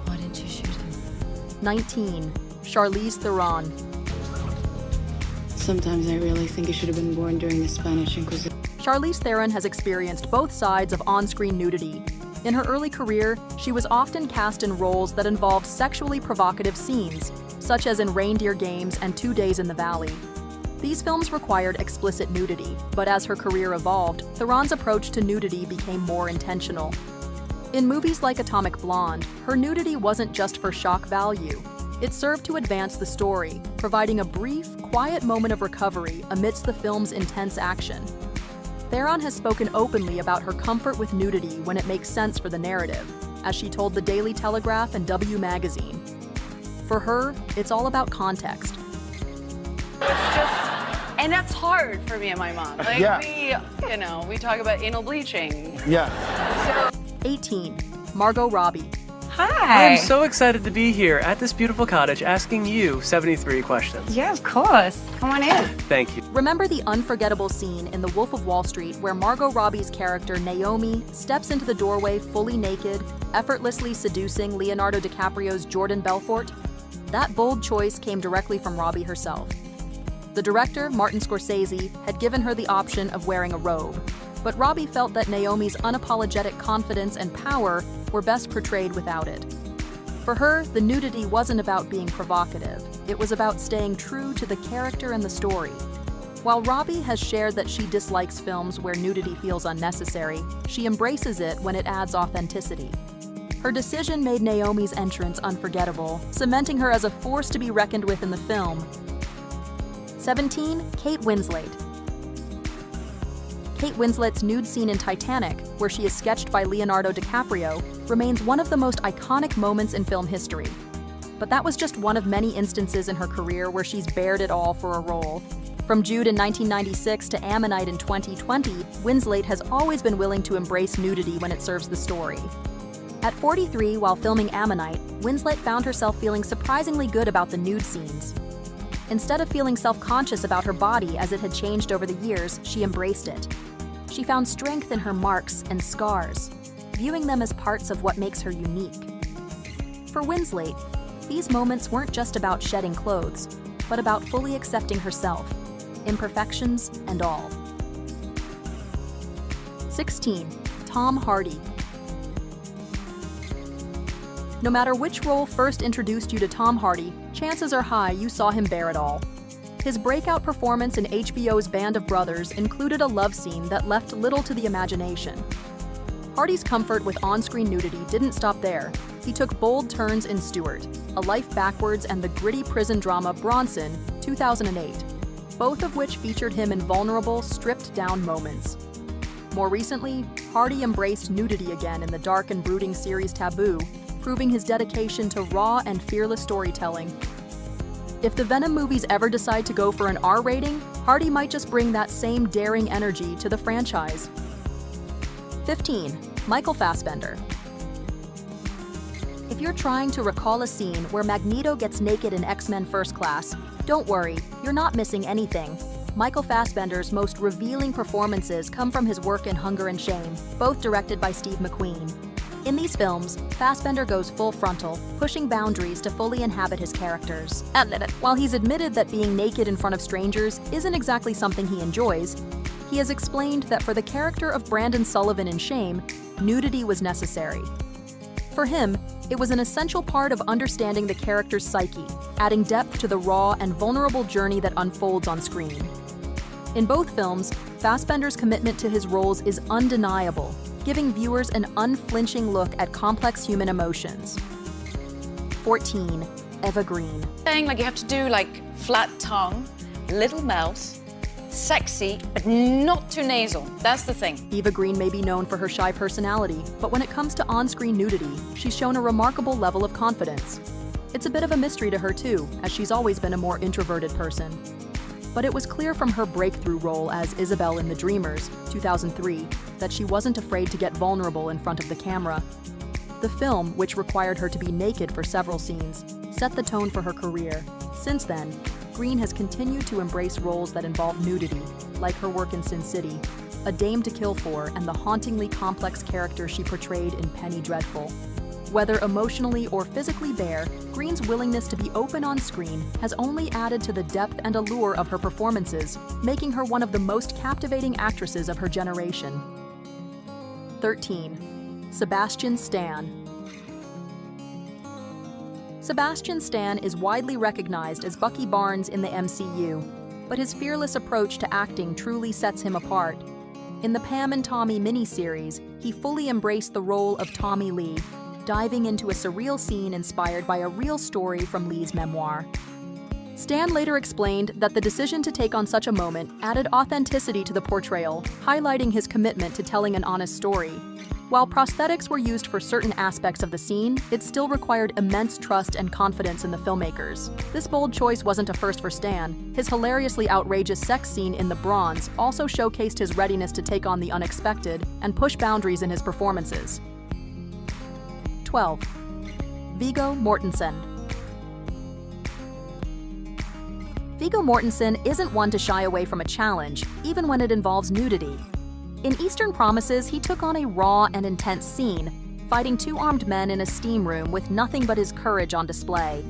Why didn't you shoot him? 19. Charlize Theron. Sometimes I really think he should have been born during the Spanish Inquisition. Charlize Theron has experienced both sides of on-screen nudity. In her early career, she was often cast in roles that involved sexually provocative scenes, such as in Reindeer Games and 2 Days in the Valley. These films required explicit nudity, but as her career evolved, Theron's approach to nudity became more intentional. In movies like Atomic Blonde, her nudity wasn't just for shock value. It served to advance the story, providing a brief, quiet moment of recovery amidst the film's intense action. Theron has spoken openly about her comfort with nudity when it makes sense for the narrative, as she told the Daily Telegraph and W Magazine. For her, it's all about context. It's just, and that's hard for me and my mom. Like, we talk about anal bleaching. Yeah. So 18. Margot Robbie. Hi. I am so excited to be here at this beautiful cottage asking you 73 questions. Yeah, of course. Come on in. Thank you. Remember the unforgettable scene in The Wolf of Wall Street where Margot Robbie's character Naomi steps into the doorway fully naked, effortlessly seducing Leonardo DiCaprio's Jordan Belfort? That bold choice came directly from Robbie herself. The director, Martin Scorsese, had given her the option of wearing a robe, but Robbie felt that Naomi's unapologetic confidence and power were best portrayed without it. For her, the nudity wasn't about being provocative. It was about staying true to the character and the story. While Robbie has shared that she dislikes films where nudity feels unnecessary, she embraces it when it adds authenticity. Her decision made Naomi's entrance unforgettable, cementing her as a force to be reckoned with in the film. 17. Kate Winslet. Kate Winslet's nude scene in Titanic, where she is sketched by Leonardo DiCaprio, remains one of the most iconic moments in film history. But that was just one of many instances in her career where she's bared it all for a role. From Jude in 1996 to Ammonite in 2020, Winslet has always been willing to embrace nudity when it serves the story. At 43, while filming Ammonite, Winslet found herself feeling surprisingly good about the nude scenes. Instead of feeling self-conscious about her body as it had changed over the years, she embraced it. She found strength in her marks and scars, viewing them as parts of what makes her unique. For Winslet, these moments weren't just about shedding clothes, but about fully accepting herself, imperfections and all. 16. Tom Hardy. No matter which role first introduced you to Tom Hardy, chances are high you saw him bear it all. His breakout performance in HBO's Band of Brothers included a love scene that left little to the imagination. Hardy's comfort with on-screen nudity didn't stop there. He took bold turns in Stewart, A Life Backwards, and the gritty prison drama Bronson, 2008, both of which featured him in vulnerable, stripped-down moments. More recently, Hardy embraced nudity again in the dark and brooding series Taboo, proving his dedication to raw and fearless storytelling. If the Venom movies ever decide to go for an R rating, Hardy might just bring that same daring energy to the franchise. 15. Michael Fassbender. If you're trying to recall a scene where Magneto gets naked in X-Men First Class, don't worry, you're not missing anything. Michael Fassbender's most revealing performances come from his work in Hunger and Shame, both directed by Steve McQueen. In these films, Fassbender goes full frontal, pushing boundaries to fully inhabit his characters. While he's admitted that being naked in front of strangers isn't exactly something he enjoys, he has explained that for the character of Brandon Sullivan in Shame, nudity was necessary. For him, it was an essential part of understanding the character's psyche, adding depth to the raw and vulnerable journey that unfolds on screen. In both films, Fassbender's commitment to his roles is undeniable, giving viewers an unflinching look at complex human emotions. 14. Eva Green. Saying like you have to do like flat tongue, little mouth, sexy, but not too nasal. That's the thing. Eva Green may be known for her shy personality, but when it comes to on-screen nudity, she's shown a remarkable level of confidence. It's a bit of a mystery to her too, as she's always been a more introverted person. But it was clear from her breakthrough role as Isabel in The Dreamers, 2003, that she wasn't afraid to get vulnerable in front of the camera. The film, which required her to be naked for several scenes, set the tone for her career. Since then, Green has continued to embrace roles that involve nudity, like her work in Sin City, A Dame to Kill For, and the hauntingly complex character she portrayed in Penny Dreadful. Whether emotionally or physically bare, Green's willingness to be open on screen has only added to the depth and allure of her performances, making her one of the most captivating actresses of her generation. 13. Sebastian Stan. Sebastian Stan is widely recognized as Bucky Barnes in the MCU, but his fearless approach to acting truly sets him apart. In the Pam and Tommy miniseries, he fully embraced the role of Tommy Lee, diving into a surreal scene inspired by a real story from Lee's memoir. Stan later explained that the decision to take on such a moment added authenticity to the portrayal, highlighting his commitment to telling an honest story. While prosthetics were used for certain aspects of the scene, it still required immense trust and confidence in the filmmakers. This bold choice wasn't a first for Stan. His hilariously outrageous sex scene in The Bronze also showcased his readiness to take on the unexpected and push boundaries in his performances. 12. Viggo Mortensen. Viggo Mortensen isn't one to shy away from a challenge, even when it involves nudity. In Eastern Promises, he took on a raw and intense scene, fighting two armed men in a steam room with nothing but his courage on display.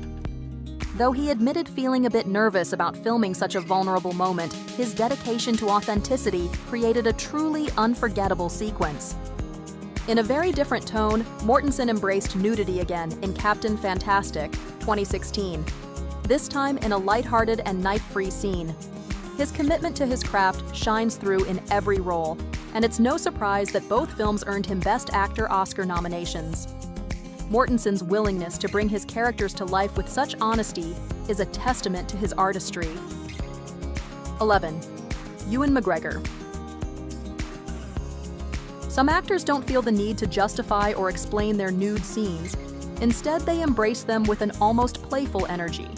Though he admitted feeling a bit nervous about filming such a vulnerable moment, his dedication to authenticity created a truly unforgettable sequence. In a very different tone, Mortensen embraced nudity again in Captain Fantastic, 2016. This time in a lighthearted and knife-free scene. His commitment to his craft shines through in every role, and it's no surprise that both films earned him Best Actor Oscar nominations. Mortensen's willingness to bring his characters to life with such honesty is a testament to his artistry. 11. Ewan McGregor. Some actors don't feel the need to justify or explain their nude scenes. Instead, they embrace them with an almost playful energy.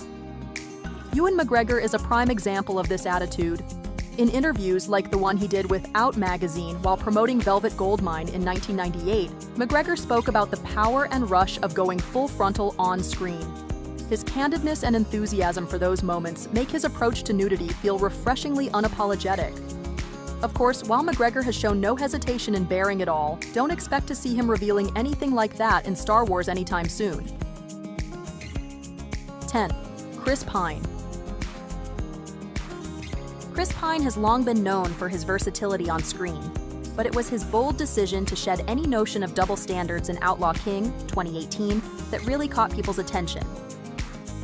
Ewan McGregor is a prime example of this attitude. In interviews like the one he did with Out magazine while promoting Velvet Goldmine in 1998, McGregor spoke about the power and rush of going full frontal on screen. His candidness and enthusiasm for those moments make his approach to nudity feel refreshingly unapologetic. Of course, while McGregor has shown no hesitation in bearing it all, don't expect to see him revealing anything like that in Star Wars anytime soon. 10. Chris Pine. Chris Pine has long been known for his versatility on screen, but it was his bold decision to shed any notion of double standards in Outlaw King, 2018, that really caught people's attention.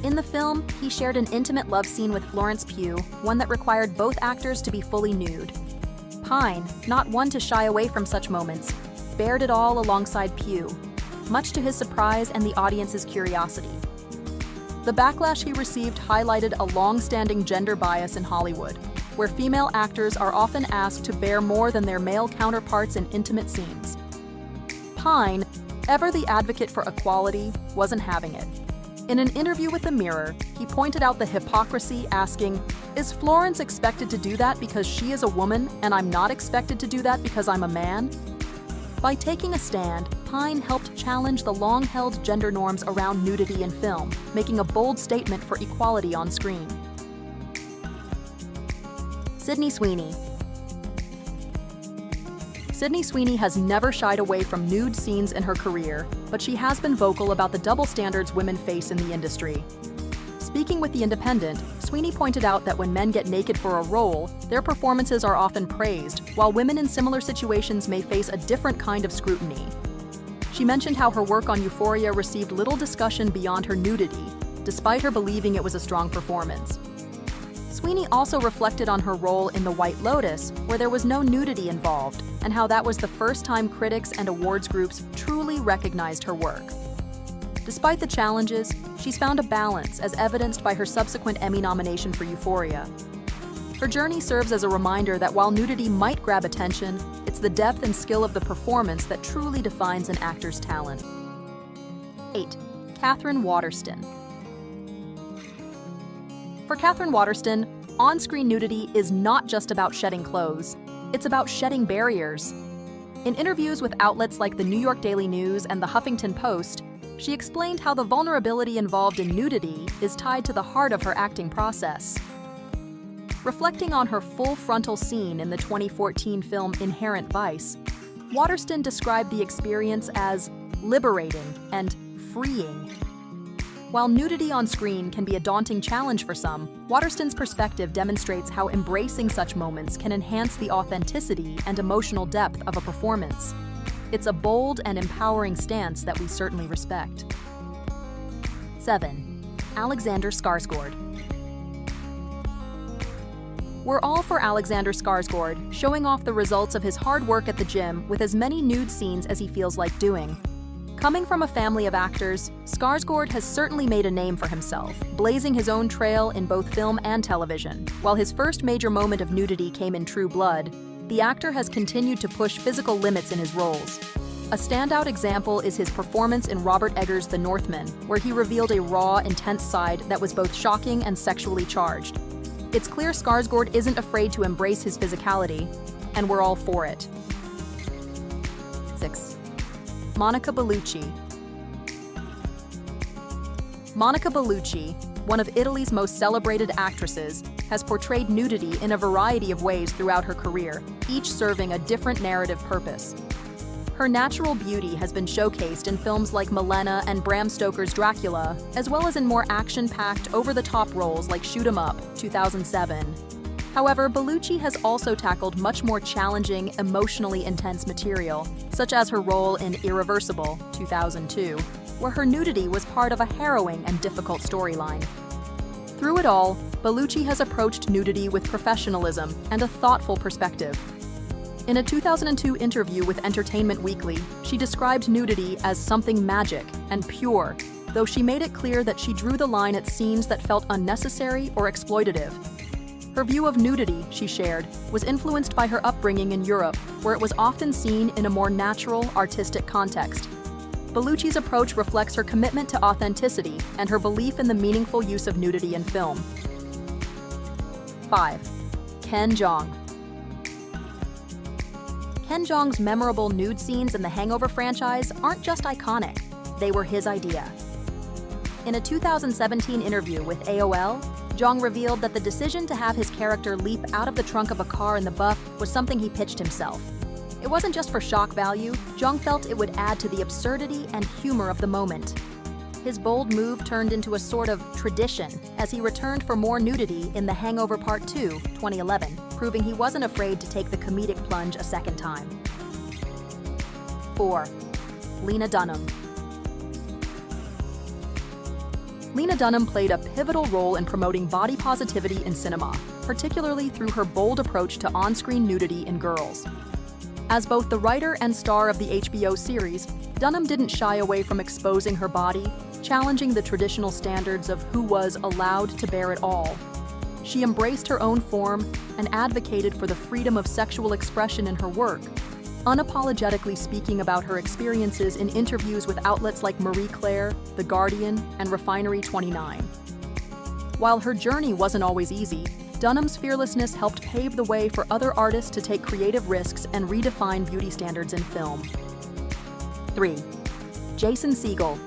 In the film, he shared an intimate love scene with Florence Pugh, one that required both actors to be fully nude. Pine, not one to shy away from such moments, bared it all alongside Pugh, much to his surprise and the audience's curiosity. The backlash he received highlighted a long-standing gender bias in Hollywood, where female actors are often asked to bear more than their male counterparts in intimate scenes. Pine, ever the advocate for equality, wasn't having it. In an interview with The Mirror, he pointed out the hypocrisy, asking, "Is Florence expected to do that because she is a woman, and I'm not expected to do that because I'm a man?" By taking a stand, Pine helped challenge the long-held gender norms around nudity in film, making a bold statement for equality on screen. Sydney Sweeney. Sydney Sweeney has never shied away from nude scenes in her career, but she has been vocal about the double standards women face in the industry. Speaking with The Independent, Sweeney pointed out that when men get naked for a role, their performances are often praised, while women in similar situations may face a different kind of scrutiny. She mentioned how her work on Euphoria received little discussion beyond her nudity, despite her believing it was a strong performance. Sweeney also reflected on her role in The White Lotus, where there was no nudity involved, and how that was the first time critics and awards groups truly recognized her work. Despite the challenges, she's found a balance, as evidenced by her subsequent Emmy nomination for Euphoria. Her journey serves as a reminder that while nudity might grab attention, it's the depth and skill of the performance that truly defines an actor's talent. 8. Katherine Waterston. For Katherine Waterston, on-screen nudity is not just about shedding clothes. It's about shedding barriers. In interviews with outlets like the New York Daily News and the Huffington Post, she explained how the vulnerability involved in nudity is tied to the heart of her acting process. Reflecting on her full frontal scene in the 2014 film Inherent Vice, Waterston described the experience as liberating and freeing. While nudity on screen can be a daunting challenge for some, Waterston's perspective demonstrates how embracing such moments can enhance the authenticity and emotional depth of a performance. It's a bold and empowering stance that we certainly respect. 7. Alexander Skarsgård. We're all for Alexander Skarsgård, showing off the results of his hard work at the gym with as many nude scenes as he feels like doing. Coming from a family of actors, Skarsgård has certainly made a name for himself, blazing his own trail in both film and television. While his first major moment of nudity came in True Blood, the actor has continued to push physical limits in his roles. A standout example is his performance in Robert Eggers' The Northman, where he revealed a raw, intense side that was both shocking and sexually charged. It's clear Skarsgård isn't afraid to embrace his physicality, and we're all for it. 6. Monica Bellucci. Monica Bellucci, one of Italy's most celebrated actresses, has portrayed nudity in a variety of ways throughout her career, each serving a different narrative purpose. Her natural beauty has been showcased in films like Milena and Bram Stoker's Dracula, as well as in more action-packed, over-the-top roles like Shoot 'Em Up, 2007. However, Bellucci has also tackled much more challenging, emotionally intense material, such as her role in Irreversible, 2002, where her nudity was part of a harrowing and difficult storyline. Through it all, Bellucci has approached nudity with professionalism and a thoughtful perspective. In a 2002 interview with Entertainment Weekly, she described nudity as something magic and pure, though she made it clear that she drew the line at scenes that felt unnecessary or exploitative. Her view of nudity, she shared, was influenced by her upbringing in Europe, where it was often seen in a more natural, artistic context. Bellucci's approach reflects her commitment to authenticity and her belief in the meaningful use of nudity in film. 5. Ken Jeong. Ken Jeong's memorable nude scenes in the Hangover franchise aren't just iconic, they were his idea. In a 2017 interview with AOL, Jeong revealed that the decision to have his character leap out of the trunk of a car in the buff was something he pitched himself. It wasn't just for shock value, Jeong felt it would add to the absurdity and humor of the moment. His bold move turned into a sort of tradition as he returned for more nudity in The Hangover Part 2, 2011, proving he wasn't afraid to take the comedic plunge a second time. 4. Lena Dunham. Lena Dunham played a pivotal role in promoting body positivity in cinema, particularly through her bold approach to on-screen nudity in girls. As both the writer and star of the HBO series, Dunham didn't shy away from exposing her body, challenging the traditional standards of who was allowed to bear it all. She embraced her own form and advocated for the freedom of sexual expression in her work, unapologetically speaking about her experiences in interviews with outlets like Marie Claire, The Guardian, and Refinery29. While her journey wasn't always easy, Dunham's fearlessness helped pave the way for other artists to take creative risks and redefine beauty standards in film. 3. Jason Segel.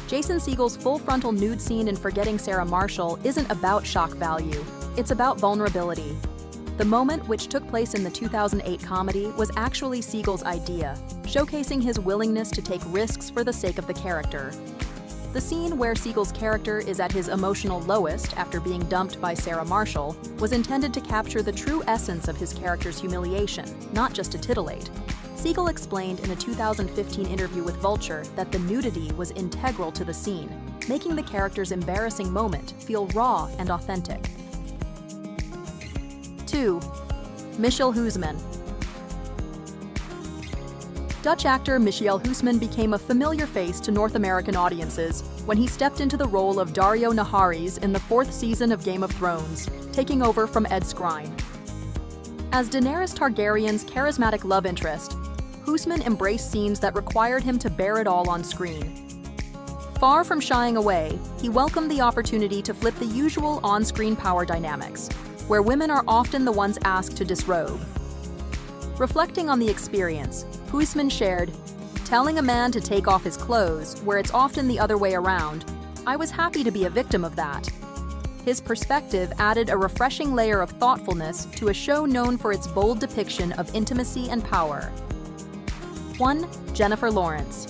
Jason Segel's full-frontal nude scene in Forgetting Sarah Marshall isn't about shock value, it's about vulnerability. The moment, which took place in the 2008 comedy, was actually Segel's idea, showcasing his willingness to take risks for the sake of the character. The scene where Segel's character is at his emotional lowest after being dumped by Sarah Marshall was intended to capture the true essence of his character's humiliation, not just to titillate. Segel explained in a 2015 interview with Vulture that the nudity was integral to the scene, making the character's embarrassing moment feel raw and authentic. 2. Michiel Huisman. Dutch actor Michiel Huisman became a familiar face to North American audiences when he stepped into the role of Dario Naharis in the 4th season of Game of Thrones, taking over from Ed Skrein. As Daenerys Targaryen's charismatic love interest, Huisman embraced scenes that required him to bear it all on screen. Far from shying away, he welcomed the opportunity to flip the usual on-screen power dynamics, where women are often the ones asked to disrobe. Reflecting on the experience, Huisman shared, "Telling a man to take off his clothes, where it's often the other way around, I was happy to be a victim of that." His perspective added a refreshing layer of thoughtfulness to a show known for its bold depiction of intimacy and power. 1. Jennifer Lawrence.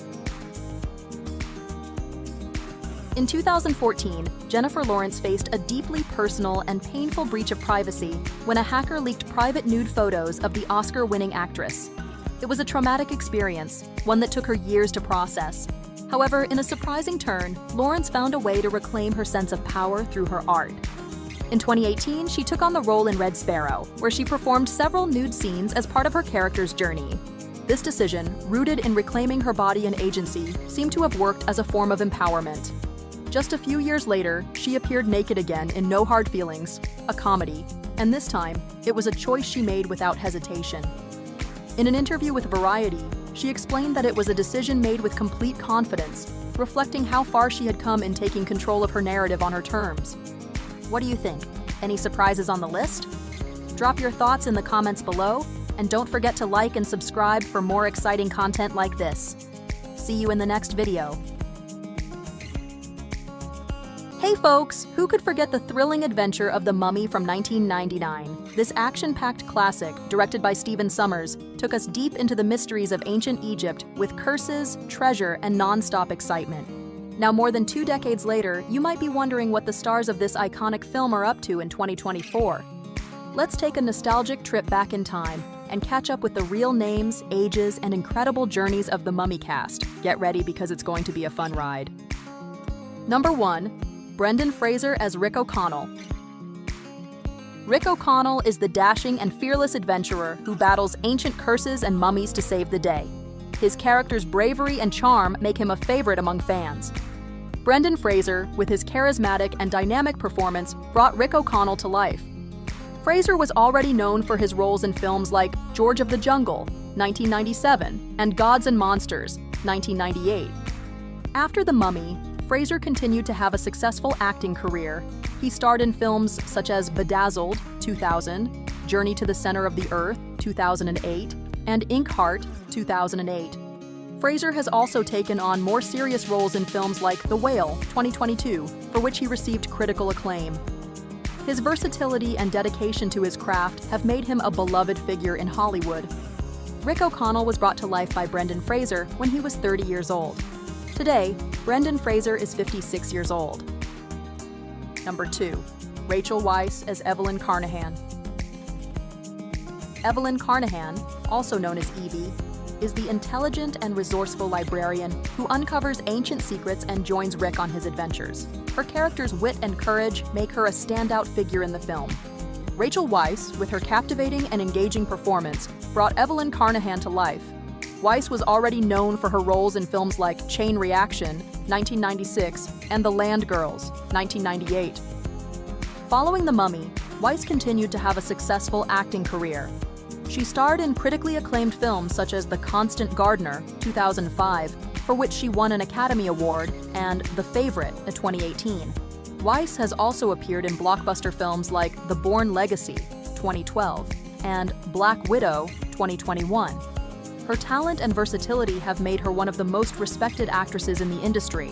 In 2014, Jennifer Lawrence faced a deeply personal and painful breach of privacy when a hacker leaked private nude photos of the Oscar-winning actress. It was a traumatic experience, one that took her years to process. However, in a surprising turn, Lawrence found a way to reclaim her sense of power through her art. In 2018, she took on the role in Red Sparrow, where she performed several nude scenes as part of her character's journey. This decision, rooted in reclaiming her body and agency, seemed to have worked as a form of empowerment. Just a few years later, she appeared naked again in No Hard Feelings, a comedy, and this time, it was a choice she made without hesitation. In an interview with Variety, she explained that it was a decision made with complete confidence, reflecting how far she had come in taking control of her narrative on her terms. What do you think? Any surprises on the list? Drop your thoughts in the comments below, and don't forget to like and subscribe for more exciting content like this. See you in the next video. Hey folks, who could forget the thrilling adventure of The Mummy from 1999? This action-packed classic, directed by Stephen Sommers, took us deep into the mysteries of ancient Egypt with curses, treasure, and non-stop excitement. Now, more than 2 decades later, you might be wondering what the stars of this iconic film are up to in 2024. Let's take a nostalgic trip back in time and catch up with the real names, ages, and incredible journeys of the Mummy cast. Get ready because it's going to be a fun ride. Number 1. Brendan Fraser as Rick O'Connell. Rick O'Connell is the dashing and fearless adventurer who battles ancient curses and mummies to save the day. His character's bravery and charm make him a favorite among fans. Brendan Fraser, with his charismatic and dynamic performance, brought Rick O'Connell to life. Fraser was already known for his roles in films like George of the Jungle, 1997, and Gods and Monsters, 1998. After The Mummy, Fraser continued to have a successful acting career. He starred in films such as Bedazzled, 2000, Journey to the Center of the Earth, 2008, and Inkheart, 2008. Fraser has also taken on more serious roles in films like The Whale, 2022, for which he received critical acclaim. His versatility and dedication to his craft have made him a beloved figure in Hollywood. Rick O'Connell was brought to life by Brendan Fraser when he was 30 years old. Today, Brendan Fraser is 56 years old. Number 2. Rachel Weisz as Evelyn Carnahan. Evelyn Carnahan, also known as Evie, is the intelligent and resourceful librarian who uncovers ancient secrets and joins Rick on his adventures. Her character's wit and courage make her a standout figure in the film. Rachel Weisz, with her captivating and engaging performance, brought Evelyn Carnahan to life. Weisz was already known for her roles in films like Chain Reaction, 1996, and The Land Girls, 1998. Following The Mummy, Weisz continued to have a successful acting career. She starred in critically acclaimed films such as The Constant Gardener, 2005, for which she won an Academy Award, and The Favorite, 2018. Weisz has also appeared in blockbuster films like The Bourne Legacy, 2012, and Black Widow, 2021. Her talent and versatility have made her one of the most respected actresses in the industry.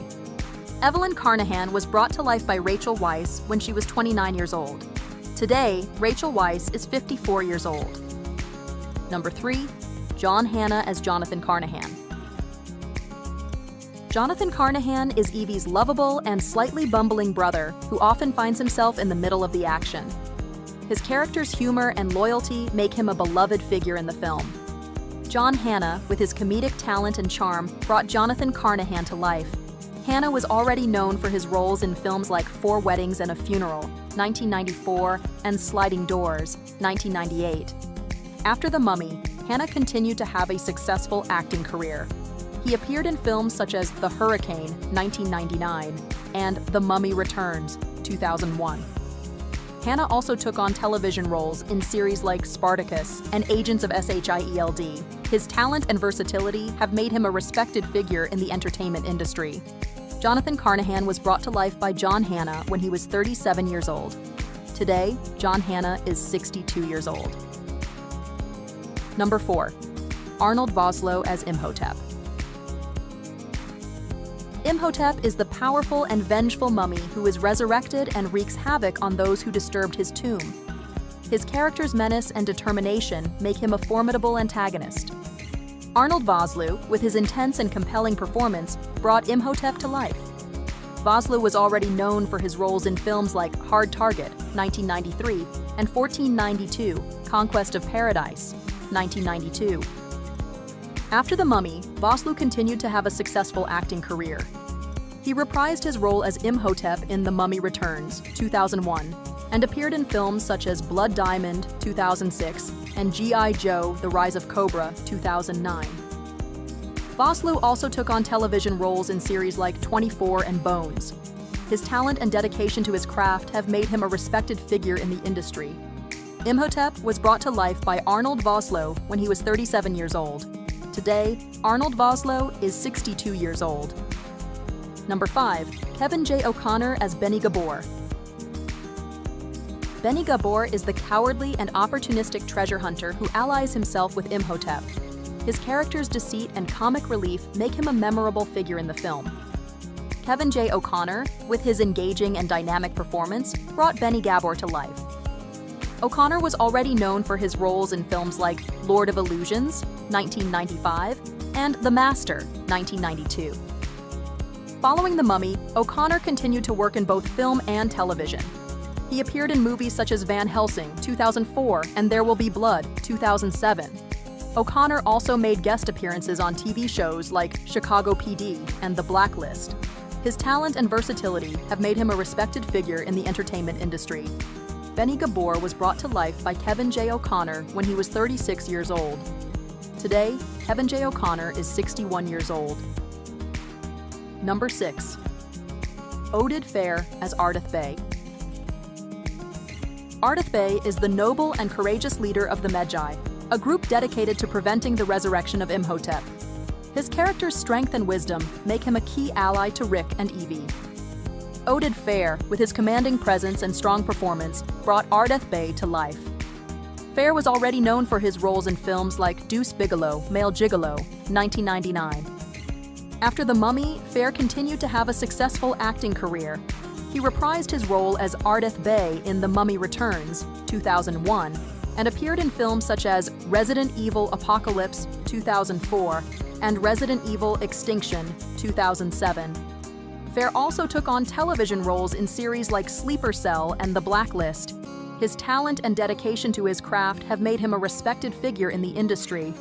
Evelyn Carnahan was brought to life by Rachel Weisz when she was 29 years old. Today, Rachel Weisz is 54 years old. Number 3. John Hannah as Jonathan Carnahan. Jonathan Carnahan is Evie's lovable and slightly bumbling brother who often finds himself in the middle of the action. His character's humor and loyalty make him a beloved figure in the film. John Hannah, with his comedic talent and charm, brought Jonathan Carnahan to life. Hannah was already known for his roles in films like 4 Weddings and a Funeral, 1994, and Sliding Doors, 1998. After The Mummy, Hannah continued to have a successful acting career. He appeared in films such as The Hurricane, 1999, and The Mummy Returns, 2001. Hannah also took on television roles in series like Spartacus and Agents of SHIELD. His talent and versatility have made him a respected figure in the entertainment industry. Jonathan Carnahan was brought to life by John Hannah when he was 37 years old. Today, John Hannah is 62 years old. Number 4. Arnold Vosloo as Imhotep. Imhotep is the powerful and vengeful mummy who is resurrected and wreaks havoc on those who disturbed his tomb. His character's menace and determination make him a formidable antagonist. Arnold Vosloo, with his intense and compelling performance, brought Imhotep to life. Vosloo was already known for his roles in films like Hard Target, 1993, and 1492, Conquest of Paradise, 1992. After The Mummy, Vosloo continued to have a successful acting career. He reprised his role as Imhotep in The Mummy Returns, 2001, and appeared in films such as Blood Diamond, 2006, and G.I. Joe: The Rise of Cobra, 2009. Vosloo also took on television roles in series like 24 and Bones. His talent and dedication to his craft have made him a respected figure in the industry. Imhotep was brought to life by Arnold Vosloo when he was 37 years old. Today, Arnold Vosloo is 62 years old. Number 5. Kevin J. O'Connor as Benny Gabor. Benny Gabor is the cowardly and opportunistic treasure hunter who allies himself with Imhotep. His character's deceit and comic relief make him a memorable figure in the film. Kevin J. O'Connor, with his engaging and dynamic performance, brought Benny Gabor to life. O'Connor was already known for his roles in films like Lord of Illusions, 1995, and The Master, 1992. Following The Mummy, O'Connor continued to work in both film and television. He appeared in movies such as Van Helsing, 2004, and There Will Be Blood, 2007. O'Connor also made guest appearances on TV shows like Chicago PD and The Blacklist. His talent and versatility have made him a respected figure in the entertainment industry. Benny Gabor was brought to life by Kevin J. O'Connor when he was 36 years old. Today, Kevin J. O'Connor is 61 years old. Number 6. Oded Fehr as Ardith Bey. Ardith Bey is the noble and courageous leader of the Medjai, a group dedicated to preventing the resurrection of Imhotep. His character's strength and wisdom make him a key ally to Rick and Evie. Oded Fehr, with his commanding presence and strong performance, brought Ardith Bey to life. Fehr was already known for his roles in films like Deuce Bigalow, Male Gigolo, 1999. After The Mummy, Fehr continued to have a successful acting career. He reprised his role as Ardith Bey in The Mummy Returns, 2001, and appeared in films such as Resident Evil Apocalypse, 2004, and Resident Evil Extinction, 2007. Fehr also took on television roles in series like Sleeper Cell and The Blacklist. His talent and dedication to his craft have made him a respected figure in the industry.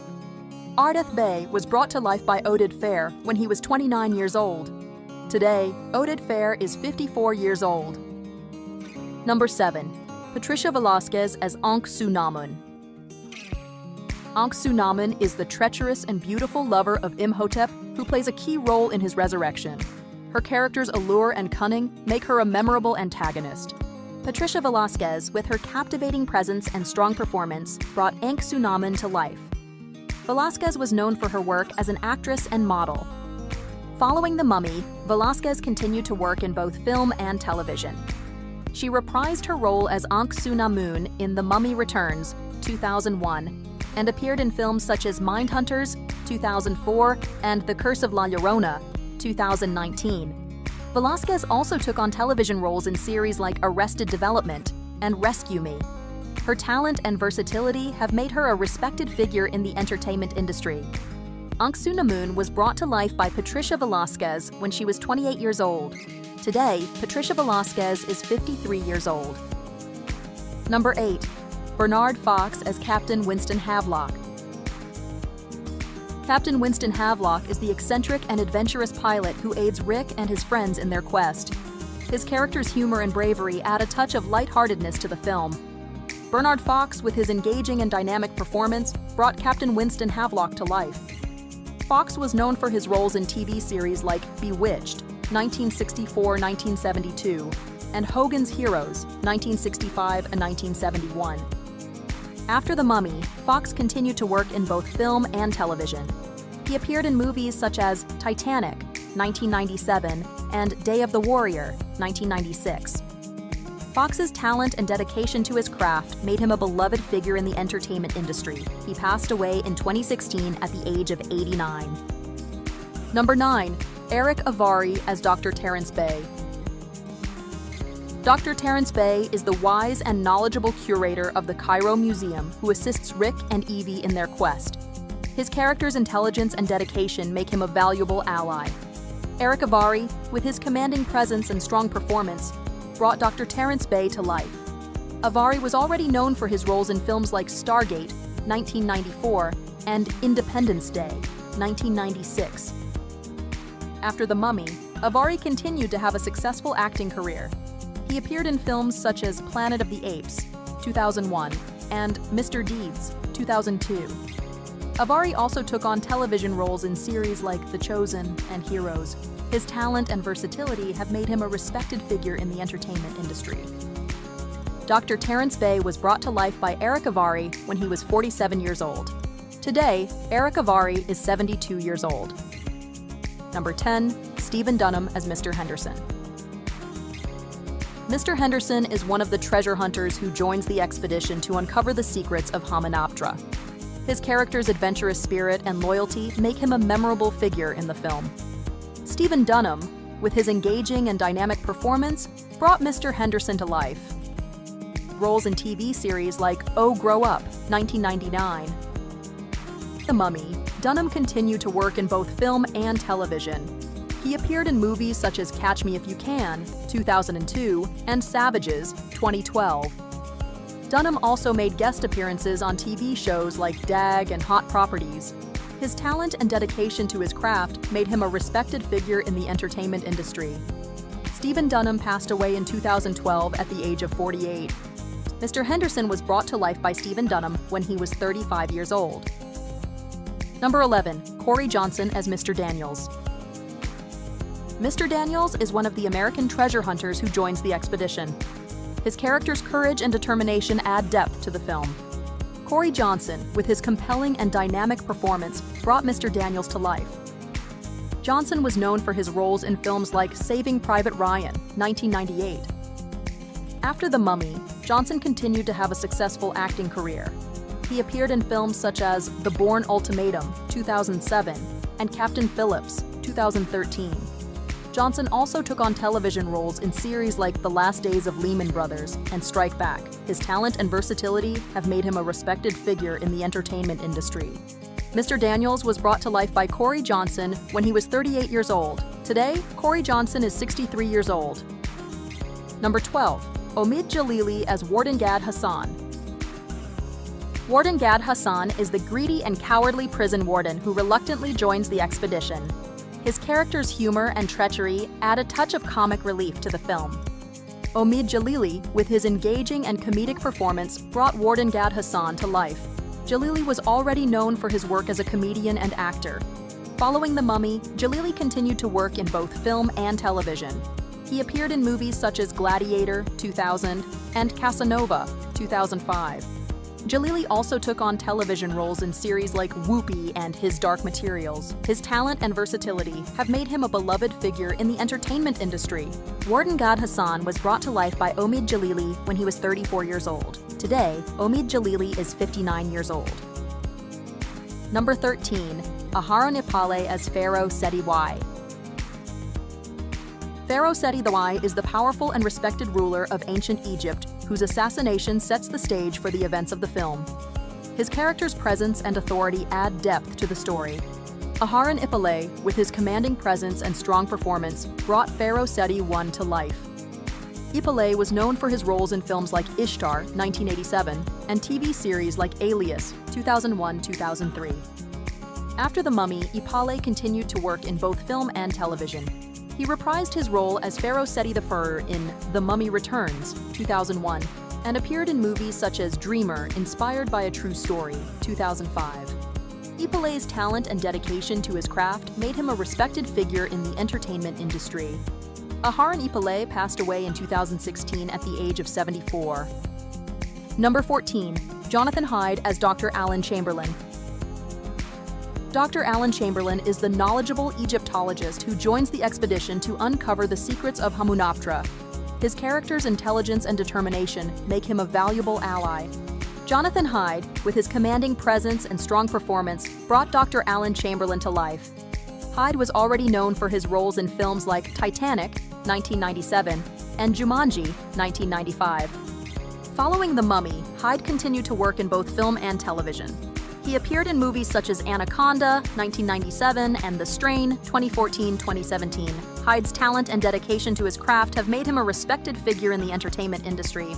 Ardith Bey was brought to life by Oded Fehr when he was 29 years old. Today, Oded Fehr is 54 years old. Number 7. Patricia Velasquez as Ankh-Su-Namun. Ankh-Su-Namun is the treacherous and beautiful lover of Imhotep who plays a key role in his resurrection. Her character's allure and cunning make her a memorable antagonist. Patricia Velasquez, with her captivating presence and strong performance, brought Ankh-Su-Namun to life. Velasquez was known for her work as an actress and model. Following The Mummy, Velasquez continued to work in both film and television. She reprised her role as Ankh-Su-Namun in The Mummy Returns, 2001, and appeared in films such as Mindhunters, 2004, and The Curse of La Llorona, 2019. Velasquez also took on television roles in series like Arrested Development and Rescue Me. Her talent and versatility have made her a respected figure in the entertainment industry. Ankh-Su-Namun was brought to life by Patricia Velasquez when she was 28 years old. Today, Patricia Velasquez is 53 years old. Number 8. Bernard Fox as Captain Winston Havelock. Captain Winston Havelock is the eccentric and adventurous pilot who aids Rick and his friends in their quest. His character's humor and bravery add a touch of lightheartedness to the film. Bernard Fox, with his engaging and dynamic performance, brought Captain Winston Havelock to life. Fox was known for his roles in TV series like Bewitched, 1964-1972, and Hogan's Heroes, 1965 and 1971. After The Mummy, Fox continued to work in both film and television. He appeared in movies such as Titanic, 1997, and Day of the Warrior, 1996. Fox's talent and dedication to his craft made him a beloved figure in the entertainment industry. He passed away in 2016 at the age of 89. Number 9. Eric Avari as Dr. Terence Bey. Dr. Terence Bey is the wise and knowledgeable curator of the Cairo Museum who assists Rick and Evie in their quest. His character's intelligence and dedication make him a valuable ally. Eric Avari, with his commanding presence and strong performance, brought Dr. Terence Bey to life. Avari was already known for his roles in films like Stargate, 1994, and Independence Day, 1996. After The Mummy, Avari continued to have a successful acting career. He appeared in films such as Planet of the Apes, 2001, and Mr. Deeds, 2002. Avari also took on television roles in series like The Chosen and Heroes. His talent and versatility have made him a respected figure in the entertainment industry. Dr. Terence Bey was brought to life by Eric Avari when he was 47 years old. Today, Eric Avari is 72 years old. Number 10. Stephen Dunham as Mr. Henderson. Mr. Henderson is one of the treasure hunters who joins the expedition to uncover the secrets of Hamunaptra. His character's adventurous spirit and loyalty make him a memorable figure in the film. Stephen Dunham, with his engaging and dynamic performance, brought Mr. Henderson to life. Roles in TV series like Oh, Grow Up, 1999. The Mummy, Dunham continued to work in both film and television. He appeared in movies such as Catch Me If You Can, 2002, and Savages, 2012. Dunham also made guest appearances on TV shows like DAG and Hot Properties. His talent and dedication to his craft made him a respected figure in the entertainment industry. Stephen Dunham passed away in 2012 at the age of 48. Mr. Henderson was brought to life by Stephen Dunham when he was 35 years old. Number 11. Corey Johnson as Mr. Daniels. Mr. Daniels is one of the American treasure hunters who joins the expedition. His character's courage and determination add depth to the film. Corey Johnson, with his compelling and dynamic performance, brought Mr. Daniels to life. Johnson was known for his roles in films like Saving Private Ryan, 1998. After The Mummy, Johnson continued to have a successful acting career. He appeared in films such as The Bourne Ultimatum, 2007, and Captain Phillips, 2013. Johnson also took on television roles in series like The Last Days of Lehman Brothers and Strike Back. His talent and versatility have made him a respected figure in the entertainment industry. Mr. Daniels was brought to life by Corey Johnson when he was 38 years old. Today, Corey Johnson is 63 years old. Number 12. Omid Jalili as Warden Gad Hassan. Warden Gad Hassan is the greedy and cowardly prison warden who reluctantly joins the expedition. His character's humor and treachery add a touch of comic relief to the film. Omid Jalili, with his engaging and comedic performance, brought Warden Gad Hassan to life. Jalili was already known for his work as a comedian and actor. Following The Mummy, Jalili continued to work in both film and television. He appeared in movies such as Gladiator, 2000, and Casanova, 2005. Jalili also took on television roles in series like Whoopi and His Dark Materials. His talent and versatility have made him a beloved figure in the entertainment industry. Warden Gad Hassan was brought to life by Omid Jalili when he was 34 years old. Today, Omid Jalili is 59 years old. Number 13. Aharon Ipale as Pharaoh Seti I. Pharaoh Seti I is the powerful and respected ruler of ancient Egypt, whose assassination sets the stage for the events of the film. His character's presence and authority add depth to the story. Aharon Ipale, with his commanding presence and strong performance, brought Pharaoh Seti I to life. Ipale was known for his roles in films like Ishtar, 1987, and TV series like Alias, 2001-2003. After The Mummy, Ipale continued to work in both film and television. He reprised his role as Pharaoh Seti I in The Mummy Returns, 2001, and appeared in movies such as Dreamer, inspired by a true story, 2005. Ipale's talent and dedication to his craft made him a respected figure in the entertainment industry. Aharon Ipale passed away in 2016 at the age of 74. Number 14. Jonathan Hyde as Dr. Alan Chamberlain. Dr. Alan Chamberlain is the knowledgeable Egyptologist who joins the expedition to uncover the secrets of Hamunaptra. His character's intelligence and determination make him a valuable ally. Jonathan Hyde, with his commanding presence and strong performance, brought Dr. Alan Chamberlain to life. Hyde was already known for his roles in films like Titanic, 1997, and Jumanji, 1995. Following The Mummy, Hyde continued to work in both film and television. He appeared in movies such as Anaconda, 1997, and The Strain, 2014-2017. Hyde's talent and dedication to his craft have made him a respected figure in the entertainment industry.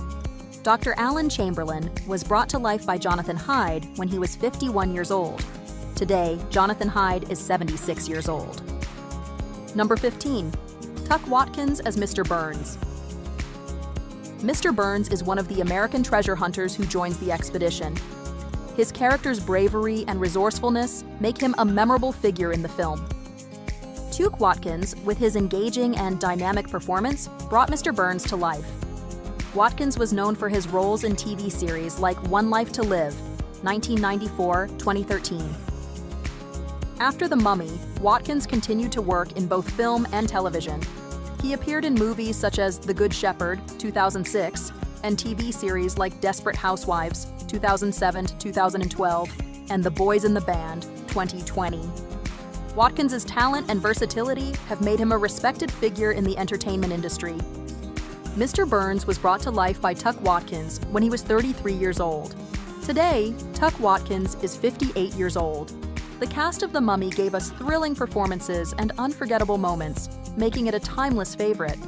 Dr. Alan Chamberlain was brought to life by Jonathan Hyde when he was 51 years old. Today, Jonathan Hyde is 76 years old. Number 15. Tuck Watkins as Mr. Burns. Mr. Burns is one of the American treasure hunters who joins the expedition. His character's bravery and resourcefulness make him a memorable figure in the film. Tuck Watkins, with his engaging and dynamic performance, brought Mr. Burns to life. Watkins was known for his roles in TV series like One Life to Live, 1994-2013. After The Mummy, Watkins continued to work in both film and television. He appeared in movies such as The Good Shepherd, 2006, and TV series like Desperate Housewives, 2007-2012, and The Boys in the Band, 2020. Watkins' talent and versatility have made him a respected figure in the entertainment industry. Mr. Burns was brought to life by Tuck Watkins when he was 33 years old. Today, Tuck Watkins is 58 years old. The cast of The Mummy gave us thrilling performances and unforgettable moments, making it a timeless favorite.